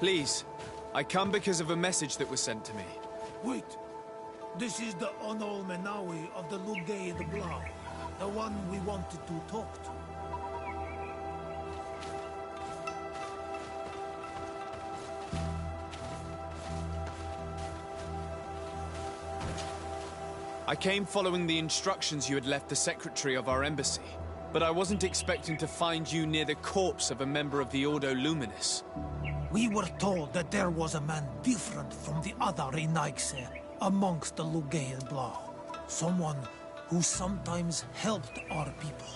Please, I come because of a message that was sent to me.
Wait. This is the Onol Menawi of the Lugay the Blau. The one we wanted to talk to.
I came following the instructions you had left the secretary of our embassy, but I wasn't expecting to find you near the corpse of a member of the Ordo Luminis.
We were told that there was a man different from the other Renaigse amongst the Lugay the Blau. Someone who sometimes helped our people.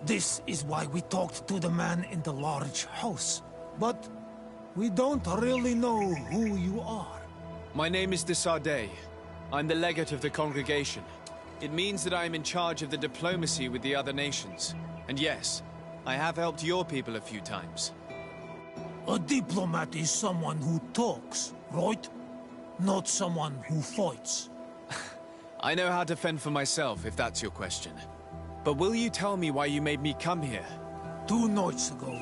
This is why we talked to the man in the large house. But we don't really know who you are.
My name is de Sardet. I'm the legate of the congregation. It means that I am in charge of the diplomacy with the other nations. And yes, I have helped your people a few times.
A diplomat is someone who talks, right? Not someone who fights.
I know how to fend for myself, if that's your question. But will you tell me why you made me come here?
2 nights ago,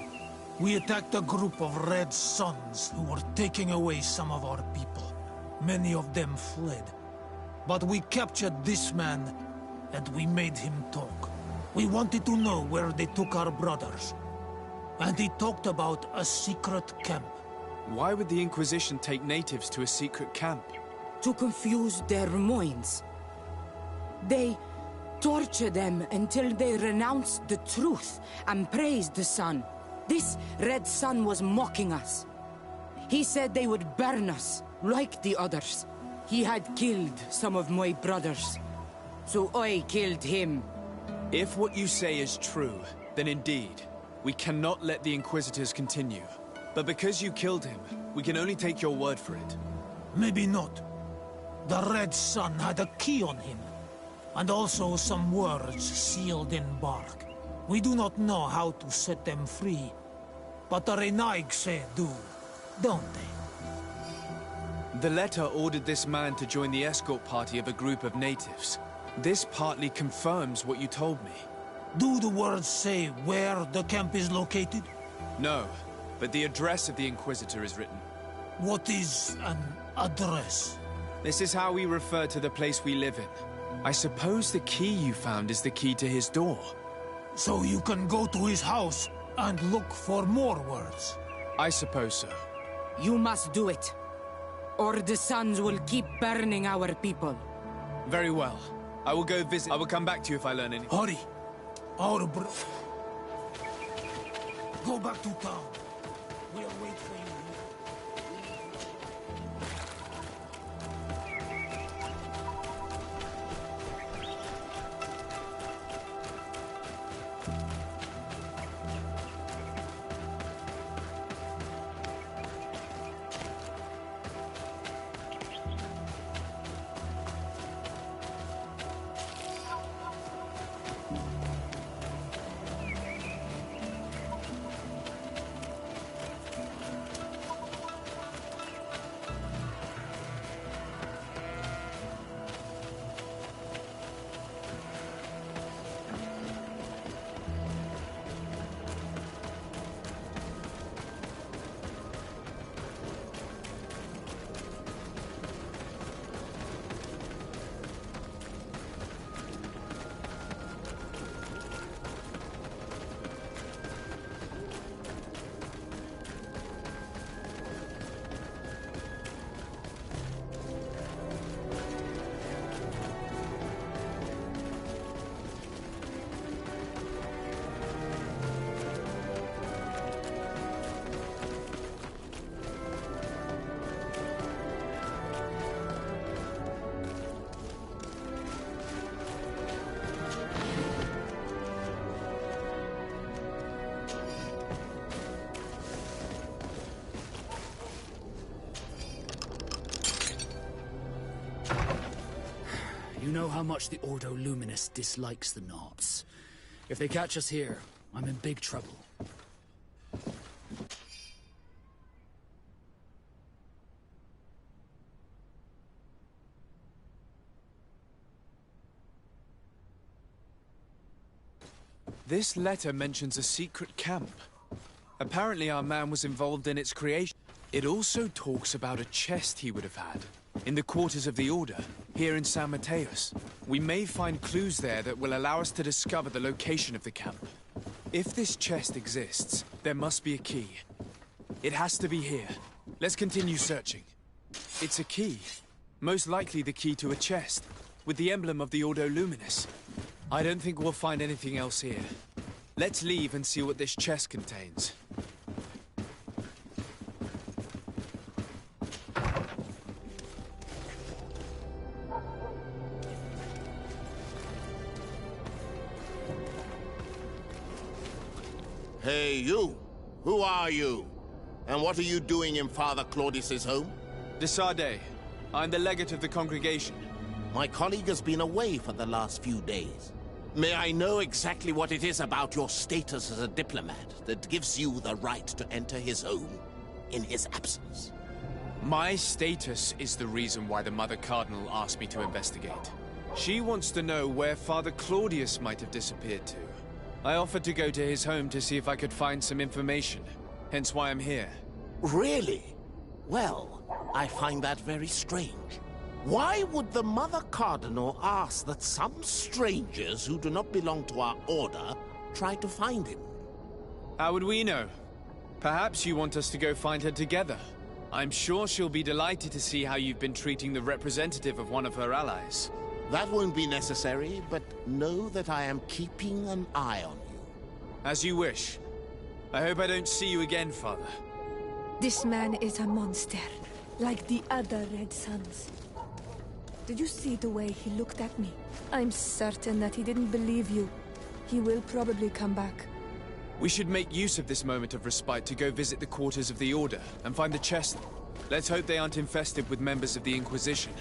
we attacked a group of Red Suns who were taking away some of our people. Many of them fled. But we captured this man, and we made him talk. We wanted to know where they took our brothers. And he talked about a secret camp.
Why would the Inquisition take natives to a secret camp?
To confuse their minds. They torture them until they renounce the truth and praise the sun. This Red Sun was mocking us. He said they would burn us, like the others. He had killed some of my brothers, so I killed him.
If what you say is true, then indeed, we cannot let the Inquisitors continue. But because you killed him, we can only take your word for it.
Maybe not. The Red Sun had a key on him, and also some words sealed in bark. We do not know how to set them free, but the Renaigse do, don't they?
The letter ordered this man to join the escort party of a group of natives. This partly confirms what you told me.
Do the words say where the camp is located?
No, but the address of the Inquisitor is written.
What is an address?
This is how we refer to the place we live in. I suppose the key you found is the key to his door.
So you can go to his house and look for more words?
I suppose so.
You must do it, or the suns will keep burning our people.
Very well. I will go visit. I will come back to you if I learn anything.
Hurry! Go back to town. We'll wait for you here.
You know how much the Ordo Luminis dislikes the Knots. If they catch us here, I'm in big trouble.
This letter mentions a secret camp. Apparently our man was involved in its creation. It also talks about a chest he would have had in the quarters of the Order, here in San Mateos. We may find clues there that will allow us to discover the location of the camp. If this chest exists, there must be a key. It has to be here. Let's continue searching. It's a key. Most likely the key to a chest, with the emblem of the Ordo Luminis. I don't think we'll find anything else here. Let's leave and see what this chest contains.
Hey, you! Who are you? And what are you doing in Father Claudius's home?
De Sardet. I'm the legate of the congregation.
My colleague has been away for the last few days. May I know exactly what it is about your status as a diplomat that gives you the right to enter his home in his absence?
My status is the reason why the Mother Cardinal asked me to investigate. She wants to know where Father Claudius might have disappeared to. I offered to go to his home to see if I could find some information, hence why I'm here.
Really? Well, I find that very strange. Why would the Mother Cardinal ask that some strangers who do not belong to our order try to find him?
How would we know? Perhaps you want us to go find her together. I'm sure she'll be delighted to see how you've been treating the representative of one of her allies.
That won't be necessary, but know that I am keeping an eye on you.
As you wish. I hope I don't see you again, Father.
This man is a monster, like the other Red Suns. Did you see the way he looked at me? I'm certain that he didn't believe you. He will probably come back.
We should make use of this moment of respite to go visit the quarters of the Order and find the chest. Let's hope they aren't infested with members of the Inquisition.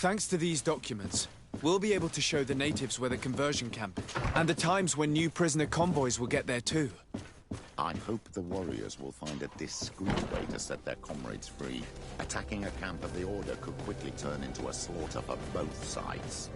Thanks to these documents, we'll be able to show the natives where the conversion camp is, and the times when new prisoner convoys will get there too.
I hope the warriors will find a discreet way to set their comrades free. Attacking a camp of the Order could quickly turn into a slaughter for both sides.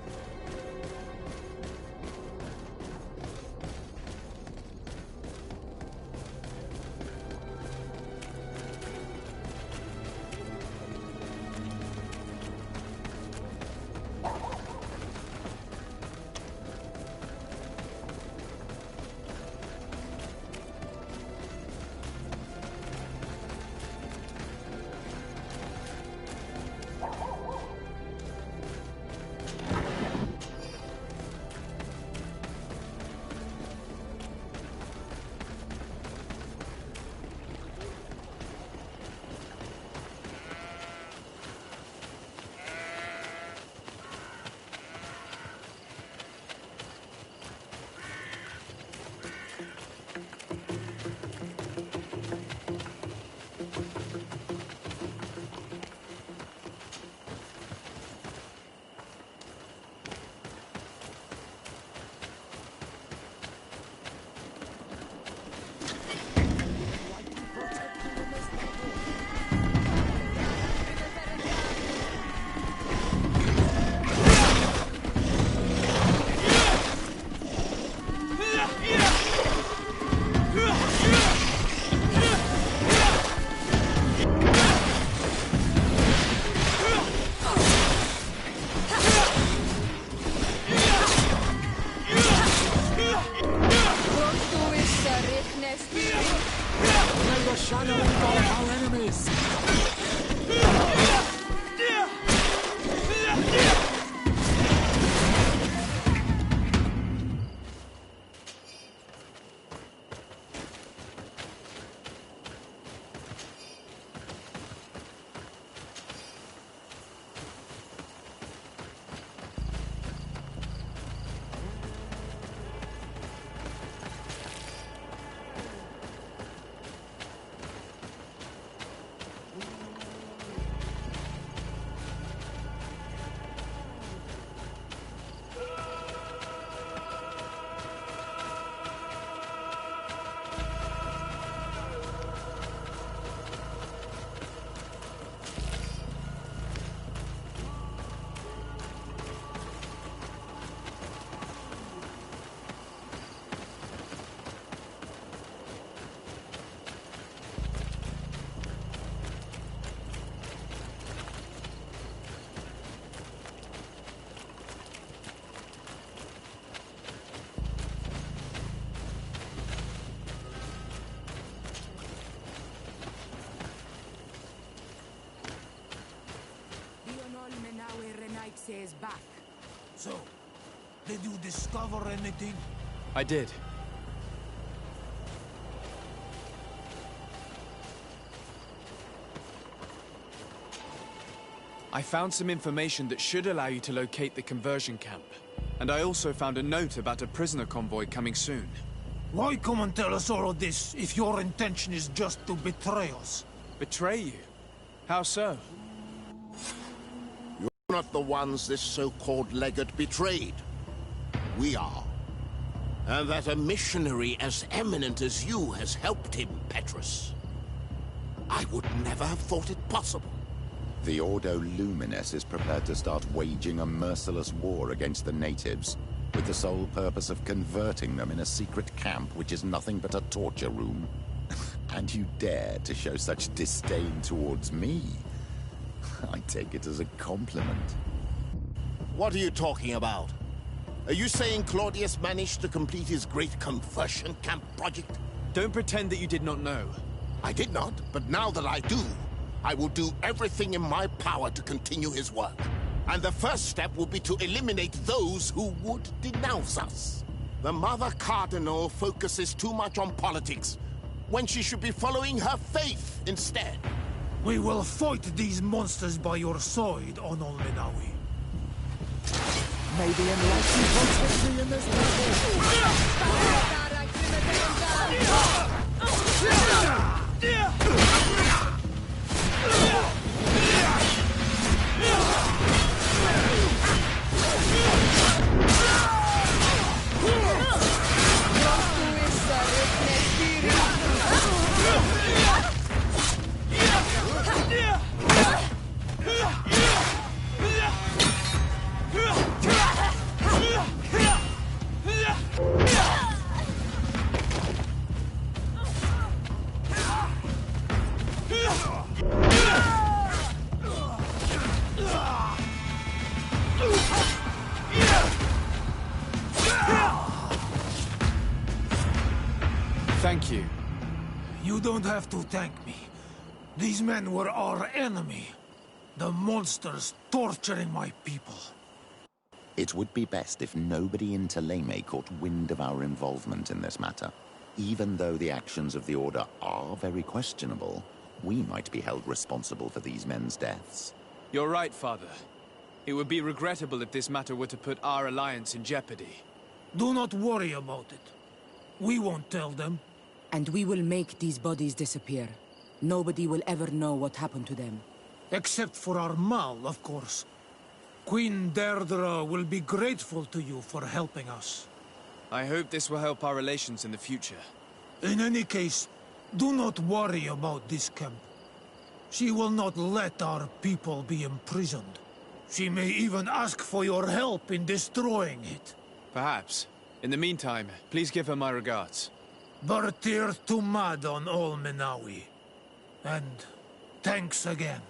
Is back.
So, did you discover anything?
I did. I found some information that should allow you to locate the conversion camp. And I also found a note about a prisoner convoy coming soon.
Why come and tell us all of this if your intention is just to betray us?
Betray you? How so?
Not the ones this so-called legate betrayed. We are. And that a missionary as eminent as you has helped him, Petrus. I would never have thought it possible.
The Ordo Luminis is prepared to start waging a merciless war against the natives, with the sole purpose of converting them in a secret camp which is nothing but a torture room. And you dare to show such disdain towards me? I take it as a compliment.
What are you talking about? Are you saying Claudius managed to complete his great conversion camp project?
Don't pretend that you did not know.
I did not, but now that I do, I will do everything in my power to continue his work. And the first step will be to eliminate those who would denounce us. The Mother Cardinal focuses too much on politics, when she should be following her faith instead.
We will fight these monsters by your side, Onol Menawi.
May the enlightened vote victory in this battle!
Thank you.
You don't have to thank me. These men were our enemy. The monsters torturing my people.
It would be best if nobody in Teleme caught wind of our involvement in this matter. Even though the actions of the Order are very questionable, we might be held responsible for these men's deaths.
You're right, Father. It would be regrettable if this matter were to put our alliance in jeopardy.
Do not worry about it. We won't tell them.
And we will make these bodies disappear. Nobody will ever know what happened to them.
Except for our Mal, of course. Queen Deirdre will be grateful to you for helping us.
I hope this will help our relations in the future.
In any case, do not worry about this camp. She will not let our people be imprisoned. She may even ask for your help in destroying it.
Perhaps. In the meantime, please give her my regards.
Bartir Tumad on all Menawi. And thanks again.